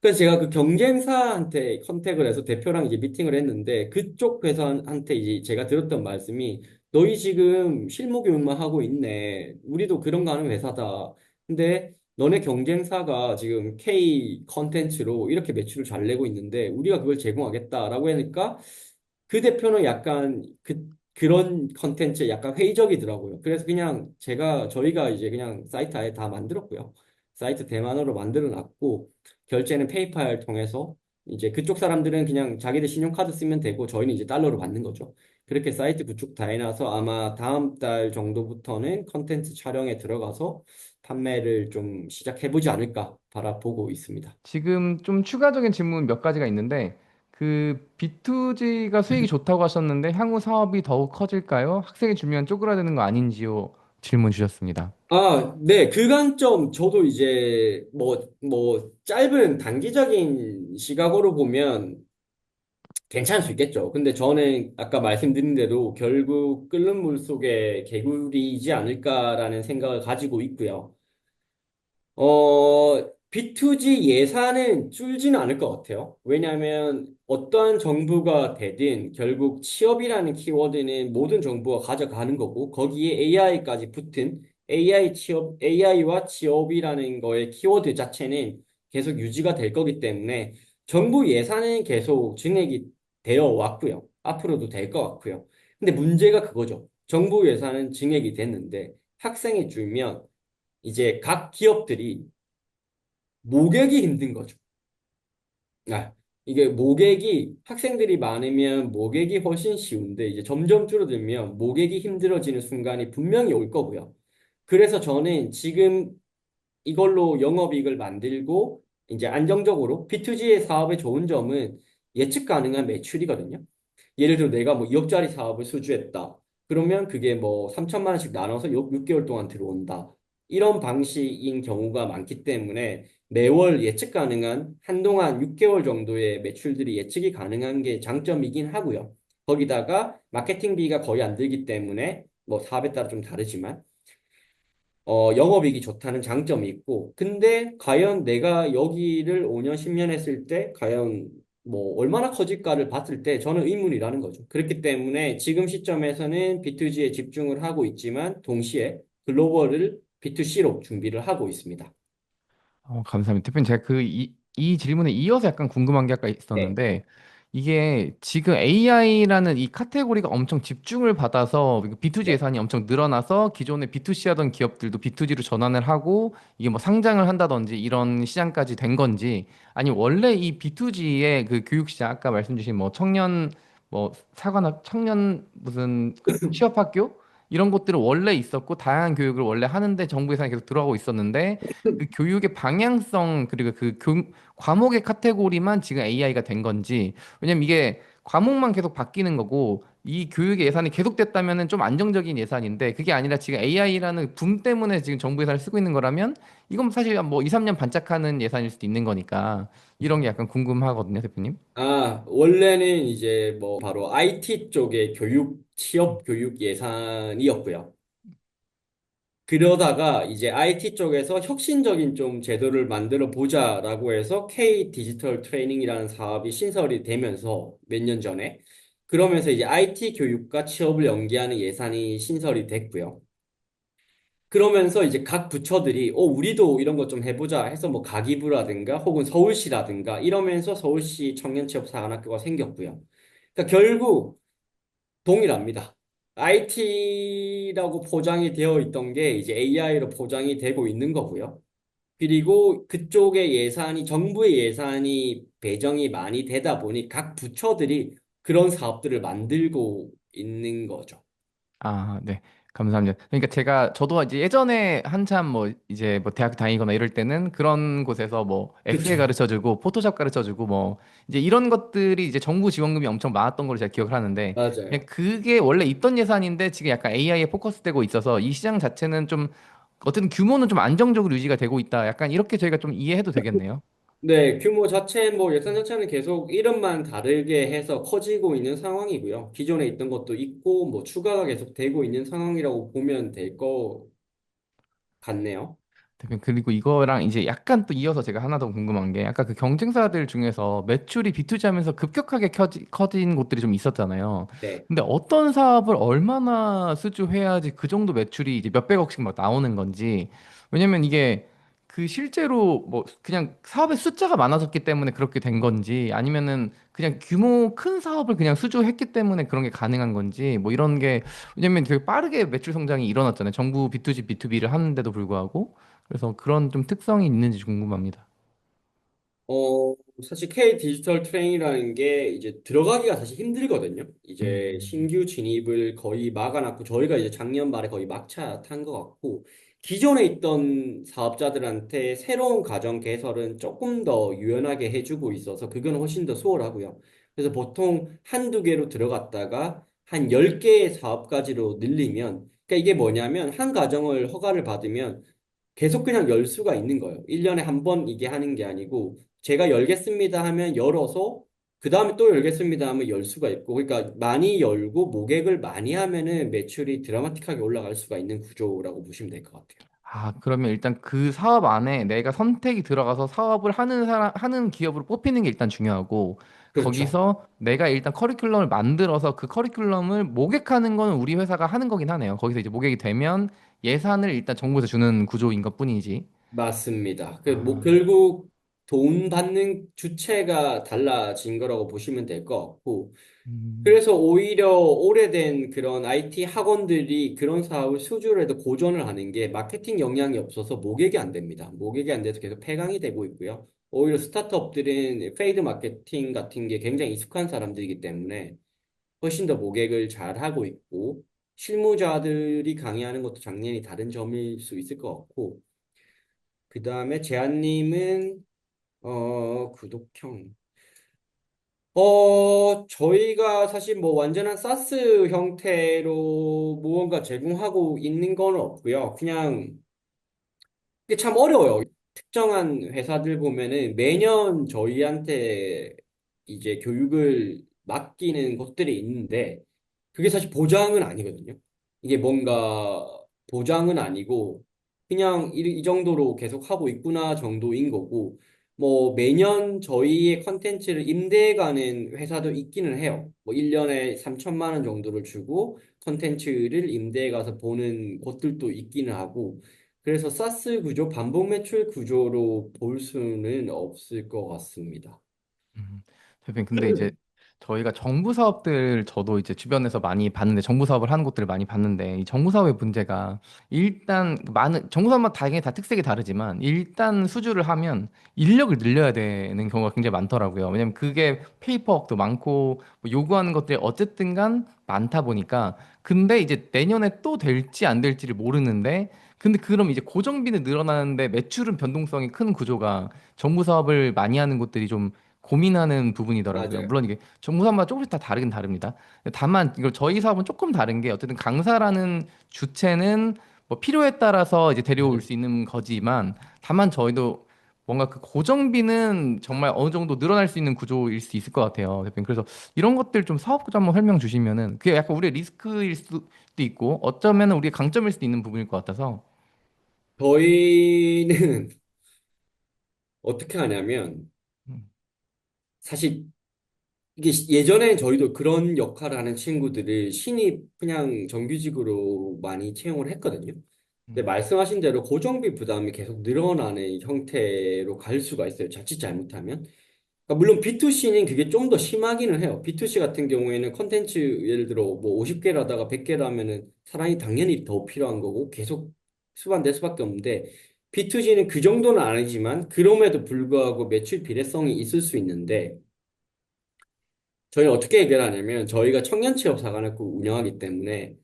그래서 제가 그 경쟁사한테 컨택을 해서 대표랑 이제 미팅을 했는데 그쪽 회사한테 이제 제가 들었던 말씀이 너희 지금 실무 교육만 하고 있네. 우리도 그런 거 하는 회사다. 근데 너네 경쟁사가 지금 K 컨텐츠로 이렇게 매출을 잘 내고 있는데 우리가 그걸 제공하겠다라고 하니까 그 대표는 약간 그런 컨텐츠에 약간 회의적이더라고요. 그래서 그냥 저희가 이제 그냥 사이트 아예 다 만들었고요. 사이트 대만으로 만들어 놨고, 결제는 페이팔 통해서 이제 그쪽 사람들은 그냥 자기들 신용카드 쓰면 되고, 저희는 이제 달러로 받는 거죠. 그렇게 사이트 구축 다 해놔서 아마 다음 달 정도부터는 컨텐츠 촬영에 들어가서 판매를 좀 시작해보지 않을까 바라보고 있습니다. 지금 좀 추가적인 질문 몇 가지가 있는데 그 B2G가 수익이 좋다고 하셨는데 향후 사업이 더욱 커질까요? 학생이 주면 쪼그라드는 거 아닌지요? 질문 주셨습니다. 아, 네, 그 관점, 저도 이제, 짧은 단기적인 시각으로 보면 괜찮을 수 있겠죠. 근데 저는 아까 말씀드린 대로 결국 끓는 물 속에 개구리이지 않을까라는 생각을 가지고 있고요. B2G 예산은 줄지는 않을 것 같아요. 왜냐하면 어떠한 정부가 되든 결국 취업이라는 키워드는 모든 정부가 가져가는 거고 거기에 AI까지 붙은 AI와 취업이라는 거의 키워드 자체는 계속 유지가 될 거기 때문에 정부 예산은 계속 증액이 되어 왔고요. 앞으로도 될 것 같고요. 근데 문제가 그거죠. 정부 예산은 증액이 됐는데 학생이 줄면 이제 각 기업들이 모으기 힘든 거죠. 아, 이게 모으기 학생들이 많으면 모으기 훨씬 쉬운데 이제 점점 줄어들면 모으기 힘들어지는 순간이 분명히 올 거고요. 그래서 저는 지금 이걸로 영업이익을 만들고 이제 안정적으로 B2G의 사업의 좋은 점은 예측 가능한 매출이거든요. 예를 들어 내가 뭐 2억짜리 사업을 수주했다. 그러면 그게 뭐 3천만 원씩 나눠서 6개월 동안 들어온다. 이런 방식인 경우가 많기 때문에 매월 예측 가능한 한동안 6개월 정도의 매출들이 예측이 가능한 게 장점이긴 하고요. 거기다가 마케팅비가 거의 안 들기 때문에 뭐 사업에 따라 좀 다르지만 영업이익이 좋다는 장점이 있고, 근데 과연 내가 여기를 5년, 10년 했을 때, 과연 뭐 얼마나 커질까를 봤을 때 저는 의문이라는 거죠. 그렇기 때문에 지금 시점에서는 B2G에 집중을 하고 있지만, 동시에 글로벌을 B2C로 준비를 하고 있습니다. 감사합니다. 대표님, 제가 이 질문에 이어서 약간 궁금한 게 아까 네, 있었는데, 이게 지금 AI라는 이 카테고리가 엄청 집중을 받아서 B2G 네. 예산이 엄청 늘어나서 기존에 B2C 하던 기업들도 B2G로 전환을 하고 이게 뭐 상장을 한다든지 이런 시장까지 된 건지, 아니 원래 이 B2G의 그 교육 시장 아까 말씀 주신 뭐 청년 뭐 사관학 청년 무슨 그 취업학교 이런 것들은 원래 있었고 다양한 교육을 원래 하는데 정부 예산이 계속 들어가고 있었는데 그 교육의 방향성 그리고 과목의 카테고리만 지금 AI가 된 건지 왜냐면 이게 과목만 계속 바뀌는 거고 이 교육의 예산이 계속됐다면은 좀 안정적인 예산인데 그게 아니라 지금 AI라는 붐 때문에 지금 정부 예산을 쓰고 있는 거라면 이건 사실 뭐 2, 3년 반짝하는 예산일 수도 있는 거니까 이런 게 약간 궁금하거든요, 대표님. 아, 원래는 이제 뭐 바로 IT 쪽의 취업 교육 예산이었고요. 그러다가 이제 IT 쪽에서 혁신적인 좀 제도를 만들어 보자라고 해서 K 디지털 트레이닝이라는 사업이 신설이 되면서 몇 년 전에 그러면서 이제 IT 교육과 취업을 연계하는 예산이 신설이 됐고요. 그러면서 이제 각 부처들이 우리도 이런 것 좀 해보자 해서 뭐 가기부라든가 혹은 서울시라든가 이러면서 서울시 청년취업사관학교가 생겼고요. 그러니까 결국 동일합니다. IT라고 포장이 되어 있던 게 이제 AI로 포장이 되고 있는 거고요. 그리고 그쪽의 예산이, 정부의 예산이 배정이 많이 되다 보니 각 부처들이 그런 사업들을 만들고 있는 거죠. 아, 네. 감사합니다. 그러니까 저도 이제 예전에 한참 뭐 이제 뭐 대학 다니거나 이럴 때는 그런 곳에서 뭐 엑셀 그쵸. 가르쳐 주고 포토샵 가르쳐 주고 뭐 이제 이런 것들이 이제 정부 지원금이 엄청 많았던 걸로 제가 기억을 하는데 그냥 맞아요. 그게 원래 있던 예산인데 지금 약간 AI에 포커스되고 있어서 이 시장 자체는 좀 어쨌든 규모는 좀 안정적으로 유지가 되고 있다. 약간 이렇게 저희가 좀 이해해도 되겠네요. 네, 규모 자체, 뭐 예산 자체는 계속 이름만 다르게 해서 커지고 있는 상황이고요. 기존에 있던 것도 있고, 뭐 추가가 계속 되고 있는 상황이라고 보면 될 것 같네요. 대표님, 그리고 이거랑 이제 약간 또 이어서 제가 하나 더 궁금한 게 아까 그 경쟁사들 중에서 매출이 B2C 하면서 급격하게 커진 곳들이 좀 있었잖아요. 네. 근데 어떤 사업을 얼마나 수주해야지 그 정도 매출이 이제 몇백억씩 막 나오는 건지. 왜냐면 이게 그 실제로 뭐 그냥 사업의 숫자가 많아졌기 때문에 그렇게 된 건지 아니면은 그냥 규모 큰 사업을 그냥 수주했기 때문에 그런 게 가능한 건지 뭐 이런 게 왜냐면 되게 빠르게 매출 성장이 일어났잖아요. 정부 B2G, B2B를 하는데도 불구하고. 그래서 그런 좀 특성이 있는지 궁금합니다. 어, 사실 K 디지털 트레인이라는 게 이제 들어가기가 사실 힘들거든요. 이제 음. 신규 진입을 거의 막아놨고, 저희가 이제 작년 말에 거의 막차 탄 것 같고, 기존에 있던 사업자들한테 새로운 과정 개설은 조금 더 유연하게 해주고 있어서, 그건 훨씬 더 수월하고요. 그래서 보통 한두 개로 들어갔다가 한 10개의 사업까지로 늘리면, 그러니까 이게 뭐냐면, 한 과정을 허가를 받으면 계속 그냥 열 수가 있는 거예요. 1년에 한 번 이게 하는 게 아니고, 제가 열겠습니다 하면 열어서 그 다음에 또 열겠습니다 하면 열 수가 있고 그러니까 많이 열고 모객을 많이 하면은 매출이 드라마틱하게 올라갈 수가 있는 구조라고 보시면 될 것 같아요. 아, 그러면 일단 그 사업 안에 내가 선택이 들어가서 사업을 하는 하는 기업으로 뽑히는 게 일단 중요하고, 그렇죠. 거기서 내가 일단 커리큘럼을 만들어서 그 커리큘럼을 모객하는 거는 우리 회사가 하는 거긴 하네요. 거기서 이제 모객이 되면 예산을 일단 정부에서 주는 구조인 것 뿐이지. 맞습니다. 그 뭐 아, 결국 돈 받는 주체가 달라진 거라고 보시면 될 것 같고 음, 그래서 오히려 오래된 그런 IT 학원들이 그런 사업을 수주를 해도 고전을 하는 게 마케팅 역량이 없어서 모객이 안 됩니다. 모객이 안 돼서 계속 폐강이 되고 있고요. 오히려 스타트업들은 페이드 마케팅 같은 게 굉장히 익숙한 사람들이기 때문에 훨씬 더 모객을 잘 하고 있고 실무자들이 강의하는 것도 작년이 다른 점일 수 있을 것 같고 그 다음에 제안님은 구독형 저희가 사실 뭐 완전한 사스 형태로 무언가 제공하고 있는 건 없고요. 그냥 이게 참 어려워요. 특정한 회사들 보면은 매년 저희한테 이제 교육을 맡기는 곳들이 있는데 그게 사실 보장은 아니거든요. 이게 뭔가 보장은 아니고 그냥 이 정도로 계속 하고 있구나 정도인 거고 뭐 매년 저희의 컨텐츠를 임대해 가는 회사도 있기는 해요. 뭐 1년에 3천만 원 정도를 주고 컨텐츠를 임대해 가서 보는 곳들도 있기는 하고 그래서 사스 구조, 반복 매출 구조로 볼 수는 없을 것 같습니다. 음. 대표님, 근데 이제 저희가 정부 사업들 저도 이제 주변에서 많이 봤는데 정부 사업을 하는 곳들을 많이 봤는데 이 정부 사업의 문제가 일단 많은 정부 사업마다 당연히 다 특색이 다르지만 일단 수주를 하면 인력을 늘려야 되는 경우가 굉장히 많더라고요. 왜냐면 그게 페이퍼워크도 많고 뭐 요구하는 것들이 어쨌든 간 많다 보니까 근데 이제 내년에 또 될지 안 될지를 모르는데 근데 그럼 이제 고정비는 늘어나는데 매출은 변동성이 큰 구조가 정부 사업을 많이 하는 곳들이 좀 고민하는 부분이더라고요. 맞아요. 물론 이게 정부 사업마다 조금씩 다 다르긴 다릅니다. 다만 이걸 저희 사업은 조금 다른 게 어쨌든 강사라는 주체는 뭐 필요에 따라서 이제 데려올 수 있는 거지만 다만 저희도 뭔가 그 고정비는 정말 어느 정도 늘어날 수 있는 구조일 수 있을 것 같아요, 대표님. 그래서 이런 것들 좀 사업 구조 한번 설명 주시면은 그게 약간 우리의 리스크일 수도 있고 어쩌면 우리의 강점일 수도 있는 부분일 것 같아서. 저희는 어떻게 하냐면 음, 사실 이게 예전에 저희도 그런 역할을 하는 친구들을 신입 그냥 정규직으로 많이 채용을 했거든요. 근데 음, 말씀하신 대로 고정비 부담이 계속 늘어나는 형태로 갈 수가 있어요. 자칫 잘못하면. 그러니까 물론 B2C는 그게 좀 더 심하기는 해요. B2C 같은 경우에는 컨텐츠 예를 들어 뭐 50개를 하다가 100개를 하면은 사람이 당연히 더 필요한 거고 계속 수반될 수밖에 없는데 B2C는 그 정도는 아니지만 그럼에도 불구하고 매출 비례성이 있을 수 있는데 저희는 어떻게 해결하냐면 저희가 청년 취업 사관학교 운영하기 때문에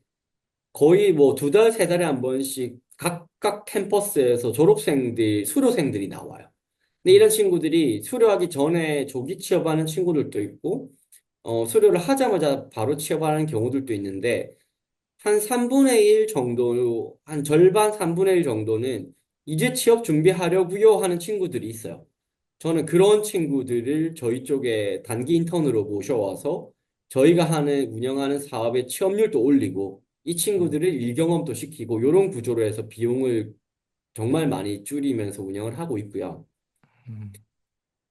거의 뭐 두 달, 세 달에 한 번씩 각각 캠퍼스에서 졸업생들, 수료생들이 나와요. 근데 이런 친구들이 수료하기 전에 조기 취업하는 친구들도 있고, 수료를 하자마자 바로 취업하는 경우들도 있는데, 한 3분의 1 정도, 한 절반 3분의 1 정도는 이제 취업 준비하려고요 하는 친구들이 있어요. 저는 그런 친구들을 저희 쪽에 단기 인턴으로 모셔와서 저희가 운영하는 사업의 취업률도 올리고 이 음, 친구들을 일 경험도 시키고 이런 구조로 해서 비용을 정말 많이 줄이면서 운영을 하고 있고요. 음.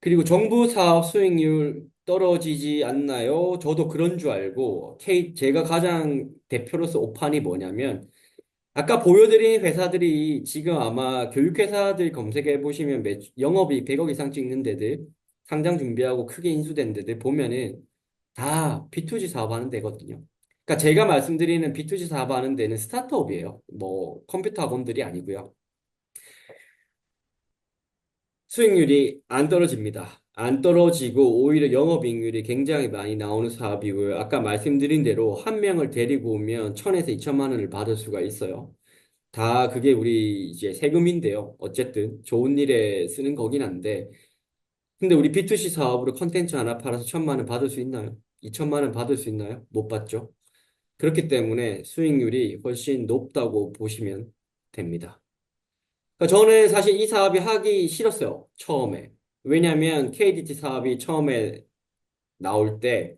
그리고 정부 사업 수익률 떨어지지 않나요? 저도 그런 줄 알고, 제가 가장 대표로서 오판이 뭐냐면, 아까 보여드린 회사들이 지금 아마 교육회사들 검색해 보시면 영업이 100억 이상 찍는 데들, 상장 준비하고 크게 인수된 데들 보면은 다 B2G 사업하는 데거든요. 그러니까 제가 말씀드리는 B2G 사업하는 데는 스타트업이에요. 뭐 컴퓨터 학원들이 아니고요. 수익률이 안 떨어집니다. 안 떨어지고 오히려 영업이익률이 굉장히 많이 나오는 사업이고요. 아까 말씀드린 대로 한 명을 데리고 오면 1,000에서 2천만 원을 받을 수가 있어요. 다 그게 우리 이제 세금인데요. 어쨌든 좋은 일에 쓰는 거긴 한데. 근데 우리 B2C 사업으로 컨텐츠 하나 팔아서 1,000만 원 받을 수 있나요? 2천만 원 받을 수 있나요? 못 받죠. 그렇기 때문에 수익률이 훨씬 높다고 보시면 됩니다. 그러니까 저는 사실 이 사업이 하기 싫었어요. 처음에. 왜냐하면 KDT 사업이 처음에 나올 때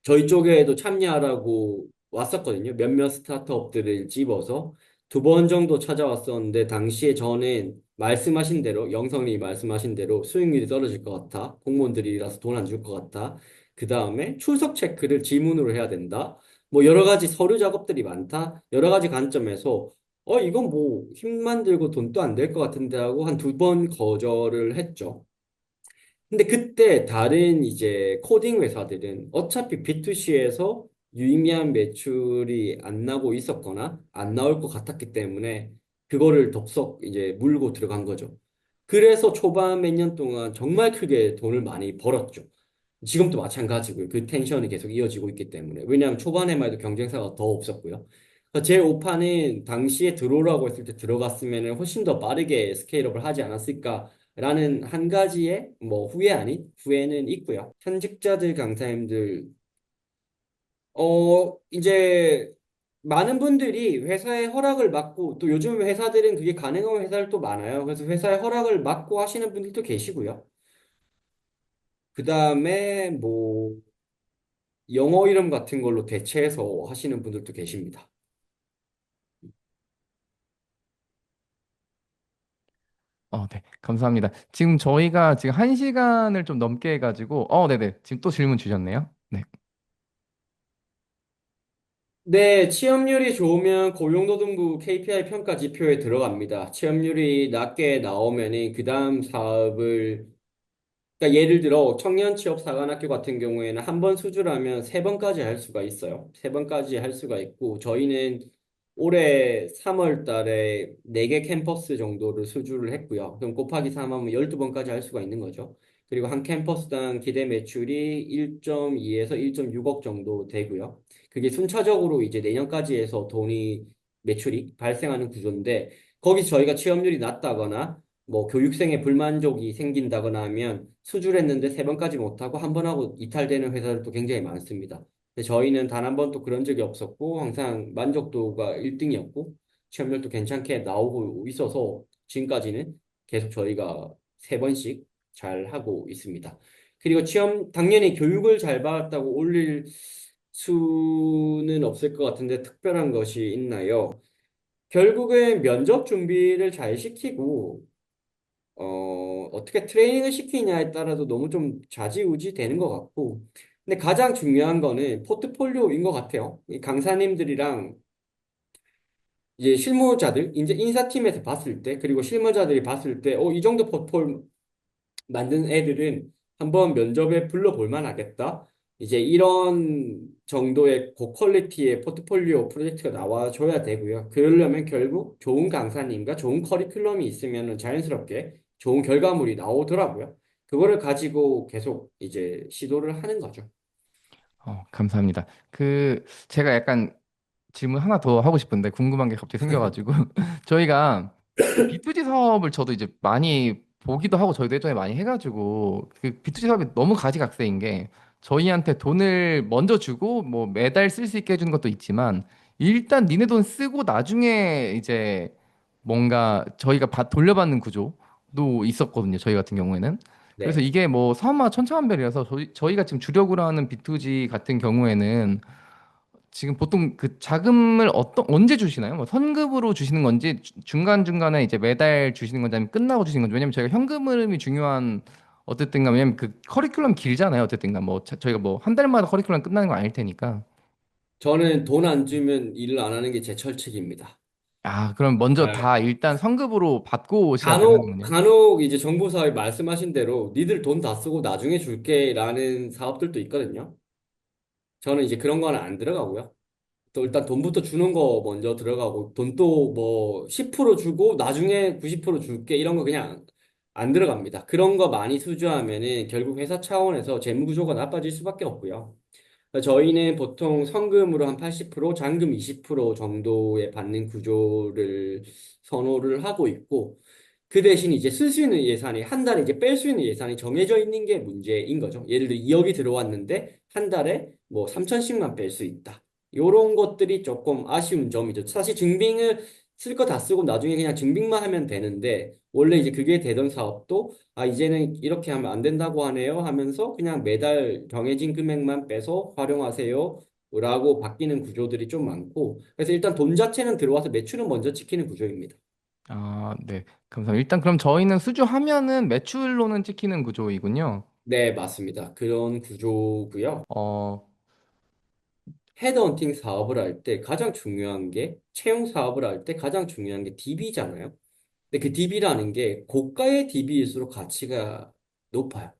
저희 쪽에도 참여하라고 왔었거든요. 몇몇 스타트업들을 집어서 2번 정도 찾아왔었는데 당시에 저는 말씀하신 대로 영성님이 말씀하신 대로 수익률이 떨어질 것 같아. 공무원들이라서 돈 안 줄 것 같아. 그 다음에 출석 체크를 지문으로 해야 된다. 뭐 여러 가지 서류 작업들이 많다. 여러 가지 관점에서 이건 뭐 힘만 들고 돈도 안 될 것 같은데 하고 한 2번 거절을 했죠. 근데 그때 다른 이제 코딩 회사들은 어차피 B2C에서 유의미한 매출이 안 나고 있었거나 안 나올 것 같았기 때문에 그거를 덥석 이제 물고 들어간 거죠. 그래서 초반 몇 년 동안 정말 크게 돈을 많이 벌었죠. 지금도 마찬가지고요. 그 텐션이 계속 이어지고 있기 때문에. 왜냐하면 초반에만 해도 경쟁사가 더 없었고요. 그러니까 제 오파는 당시에 들어오라고 했을 때 들어갔으면 훨씬 더 빠르게 스케일업을 하지 않았을까라는 한 가지의 뭐 후회 아닌 후회는 있고요. 현직자들 강사님들, 이제 많은 분들이 회사의 허락을 받고 또 요즘 회사들은 그게 가능한 회사들 또 많아요. 그래서 회사의 허락을 받고 하시는 분들도 계시고요. 그 다음에 뭐 영어 이름 같은 걸로 대체해서 하시는 분들도 계십니다. 네. 감사합니다. 지금 저희가 지금 1시간을 좀 넘게 해가지고, 네네. 지금 또 질문 주셨네요. 네. 네, 취업률이 좋으면 고용노동부 KPI 평가 지표에 들어갑니다. 취업률이 낮게 나오면은 그 다음 사업을 그러니까 예를 들어 청년 취업 사관학교 같은 경우에는 한 번 수주라면 3번까지 할 수가 있어요. 3번까지 할 수가 있고 저희는 올해 3월 달에 4개 캠퍼스 정도를 수주를 했고요. 그럼 곱하기 3하면 12번까지 할 수가 있는 거죠. 그리고 한 캠퍼스당 기대 매출이 1.2에서 1.6억 정도 되고요. 그게 순차적으로 이제 내년까지 해서 매출이 발생하는 구조인데 거기서 저희가 취업률이 낮다거나 뭐 교육생의 불만족이 생긴다거나 하면 수주를 했는데 3번까지 못하고 한 번 하고 이탈되는 회사들도 굉장히 많습니다. 근데 저희는 단 한 번도 그런 적이 없었고 항상 만족도가 1등이었고 취업률도 괜찮게 나오고 있어서 지금까지는 계속 저희가 3번씩 잘 하고 있습니다. 그리고 당연히 교육을 잘 받았다고 올릴 수는 없을 것 같은데 특별한 것이 있나요? 결국엔 면접 준비를 잘 시키고 어떻게 트레이닝을 시키냐에 따라서 너무 좀 좌지우지 되는 것 같고. 근데 가장 중요한 거는 포트폴리오인 것 같아요. 이 강사님들이랑 이제 실무자들, 이제 인사팀에서 봤을 때, 그리고 실무자들이 봤을 때, 이 정도 포트폴 만든 애들은 한번 면접에 불러볼 만하겠다. 이제 이런 정도의 고퀄리티의 포트폴리오 프로젝트가 나와줘야 되고요. 그러려면 결국 좋은 강사님과 좋은 커리큘럼이 있으면 자연스럽게 좋은 결과물이 나오더라고요. 그거를 가지고 계속 이제 시도를 하는 거죠. 감사합니다. 제가 약간 질문 하나 더 하고 싶은데 궁금한 게 갑자기 생겨가지고 저희가 그 B2G 사업을 저도 이제 많이 보기도 하고 저희도 예전에 많이 해가지고 그 B2G 사업이 너무 가지각색인 게 저희한테 돈을 먼저 주고 뭐 매달 쓸 수 있게 해주는 것도 있지만 일단 니네 돈 쓰고 나중에 이제 뭔가 저희가 돌려받는 구조도 있었거든요. 저희 같은 경우에는. 그래서 네. 이게 뭐 천차만별이라서 저희가 지금 주력으로 하는 B2G 같은 경우에는 지금 보통 그 자금을 언제 주시나요? 뭐 선급으로 주시는 건지 중간중간에 이제 매달 주시는 건지 아니면 끝나고 주시는 건지. 왜냐면 저희가 현금 흐름이 중요한 어쨌든가 왜냐면 그 커리큘럼 길잖아요. 어쨌든가 뭐 저희가 뭐 한 달마다 커리큘럼 끝나는 건 아닐 테니까. 저는 돈 안 주면 일을 안 하는 게 제 철칙입니다. 아, 그럼 먼저 네. 다 일단 선급으로 받고 시작을 간혹, 하는군요. 간혹 이제 정부 사회 말씀하신 대로 니들 돈 다 쓰고 나중에 줄게라는 사업들도 있거든요. 저는 이제 그런 거는 안 들어가고요. 또 일단 돈부터 주는 거 먼저 들어가고 돈도 뭐 10% 주고 나중에 90% 줄게 이런 거 그냥 안 들어갑니다. 그런 거 많이 수주하면은 결국 회사 차원에서 재무 구조가 나빠질 수밖에 없고요. 저희는 보통 성금으로 한 80%, 잔금 20% 정도에 받는 구조를 선호를 하고 있고, 그 대신 이제 쓸 수 있는 예산이 한 달에 이제 뺄 수 있는 예산이 정해져 있는 게 문제인 거죠. 예를 들어 2억이 들어왔는데 한 달에 뭐 3천씩만 뺄 수 있다. 요런 것들이 조금 아쉬운 점이죠. 사실 증빙을 쓸 거 다 쓰고 나중에 그냥 증빙만 하면 되는데 원래 이제 그게 되던 사업도 아 이제는 이렇게 하면 안 된다고 하네요 하면서 그냥 매달 정해진 금액만 빼서 활용하세요. 라고 바뀌는 구조들이 좀 많고 그래서 일단 돈 자체는 들어와서 매출은 먼저 찍히는 구조입니다. 아, 네. 감사합니다. 일단 그럼 저희는 수주하면은 매출로는 찍히는 구조이군요. 네, 맞습니다. 그런 구조고요. 어, 헤드헌팅 사업을 할 때 가장 중요한 게 채용 사업을 할 때 가장 중요한 게 DB잖아요. 근데 그 DB라는 게 고가의 DB일수록 가치가 높아요.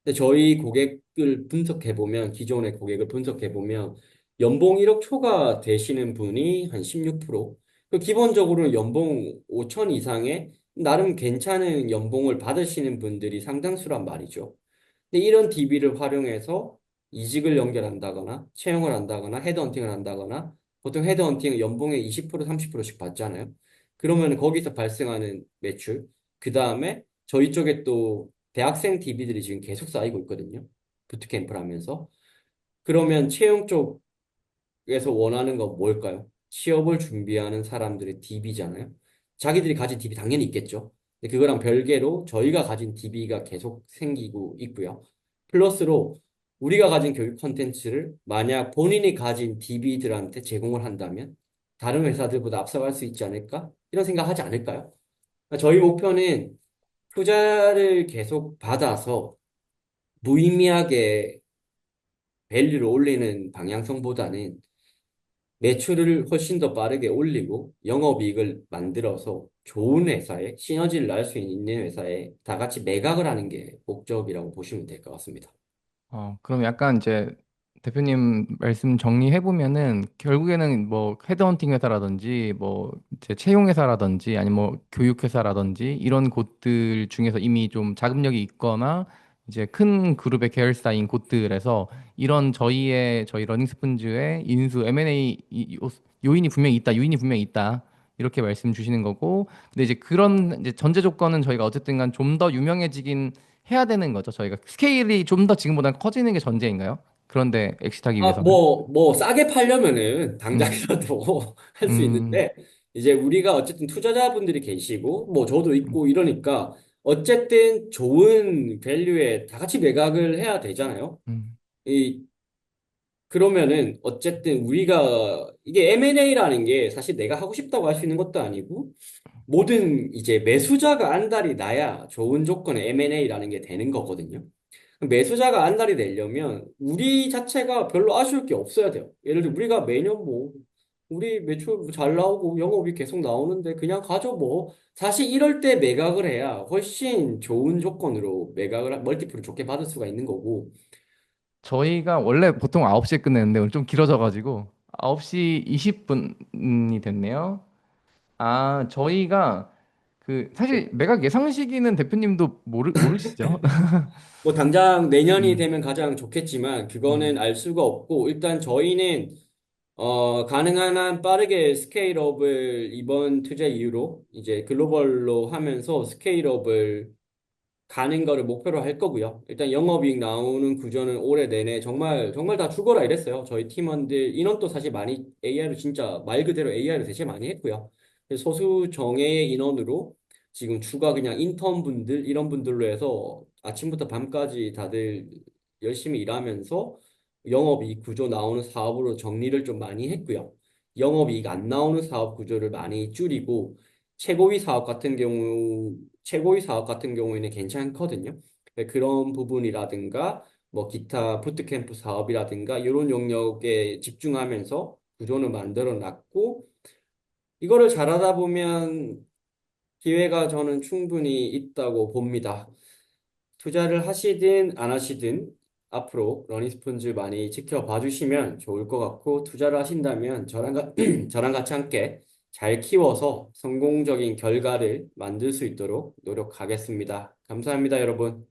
근데 저희 고객을 분석해 보면 기존의 고객을 분석해 보면 연봉 1억 초과 되시는 분이 한 16%. 그 기본적으로 연봉 5천 이상의 나름 괜찮은 연봉을 받으시는 분들이 상당수란 말이죠. 근데 이런 DB를 활용해서 이직을 연결한다거나 채용을 한다거나 헤드헌팅을 한다거나 보통 헤드헌팅은 연봉의 20% 30%씩 받잖아요. 그러면 거기서 발생하는 매출, 그 다음에 저희 쪽에 또 대학생 DB들이 지금 계속 쌓이고 있거든요. 부트캠프를 하면서. 그러면 채용 쪽에서 원하는 건 뭘까요? 취업을 준비하는 사람들의 DB잖아요. 자기들이 가진 DB 당연히 있겠죠. 근데 그거랑 별개로 저희가 가진 DB가 계속 생기고 있고요. 플러스로 우리가 가진 교육 콘텐츠를 만약 본인이 가진 DB들한테 제공을 한다면 다른 회사들보다 앞서갈 수 있지 않을까? 이런 생각 하지 않을까요? 저희 목표는 투자를 계속 받아서 무의미하게 밸류를 올리는 방향성보다는 매출을 훨씬 더 빠르게 올리고 영업이익을 만들어서 좋은 회사에 시너지를 날 수 있는 회사에 다 같이 매각을 하는 게 목적이라고 보시면 될 것 같습니다. 그럼 약간 이제 대표님 말씀 정리해 보면은 결국에는 뭐 헤드헌팅 회사라든지 뭐 이제 채용 회사라든지 아니면 뭐 교육 회사라든지 이런 곳들 중에서 이미 좀 자금력이 있거나 이제 큰 그룹의 계열사인 곳들에서 이런 저희 러닝스푼즈의 인수 M&A 요인이 분명히 있다, 요인이 분명히 있다. 이렇게 말씀 주시는 거고, 근데 이제 그런 이제 전제 조건은 저희가 어쨌든 간 좀 더 유명해지긴 해야 되는 거죠. 저희가 스케일이 좀 더 지금보다 커지는 게 전제인가요? 그런데 엑시트하기 위해서는? 싸게 팔려면은 음, 당장이라도 할 수 음, 있는데, 이제 우리가 어쨌든 투자자분들이 계시고, 뭐 저도 있고 이러니까, 어쨌든 좋은 밸류에 다 같이 매각을 해야 되잖아요. 음. 이 그러면은 어쨌든 우리가 이게 M&A라는 게 사실 내가 하고 싶다고 할 수 있는 것도 아니고 모든 이제 매수자가 안달이 나야 좋은 조건의 M&A라는 게 되는 거거든요. 매수자가 안달이 내려면 우리 자체가 별로 아쉬울 게 없어야 돼요. 예를 들어 우리가 매년 뭐 우리 매출 잘 나오고 영업이 계속 나오는데 그냥 가져 뭐 사실 이럴 때 매각을 해야 훨씬 좋은 조건으로 멀티플을 좋게 받을 수가 있는 거고 저희가 원래 보통 9시에 끝내는데 오늘 좀 길어져가지고 9시 20분이 됐네요. 아, 저희가 그 사실 매각 예상 시기는 대표님도 모르시죠? 뭐 당장 내년이 음, 되면 가장 좋겠지만 그거는 음, 알 수가 없고 일단 저희는 가능한 한 빠르게 스케일업을 이번 투자 이후로 이제 글로벌로 하면서 스케일업을 가는 거를 목표로 할 거고요. 일단 영업이익 나오는 구조는 올해 내내 정말 정말 다 죽어라 이랬어요. 저희 팀원들 인원도 사실 많이 AI로 진짜 말 그대로 AI로 대체 많이 했고요. 소수 정예의 인원으로 지금 추가 그냥 인턴 분들 이런 분들로 해서 아침부터 밤까지 다들 열심히 일하면서 영업이익 구조 나오는 사업으로 정리를 좀 많이 했고요. 영업이익 안 나오는 사업 구조를 많이 줄이고 최고위 사업 같은 경우에는 괜찮거든요. 네, 그런 부분이라든가 뭐 기타 부트캠프 사업이라든가 이런 영역에 집중하면서 구조는 만들어 놨고 이거를 잘하다 보면 기회가 저는 충분히 있다고 봅니다. 투자를 하시든 안 하시든 앞으로 러닝스폰즈 많이 지켜봐 주시면 좋을 것 같고 투자를 하신다면 저랑 같이 함께 잘 키워서 성공적인 결과를 만들 수 있도록 노력하겠습니다. 감사합니다, 여러분.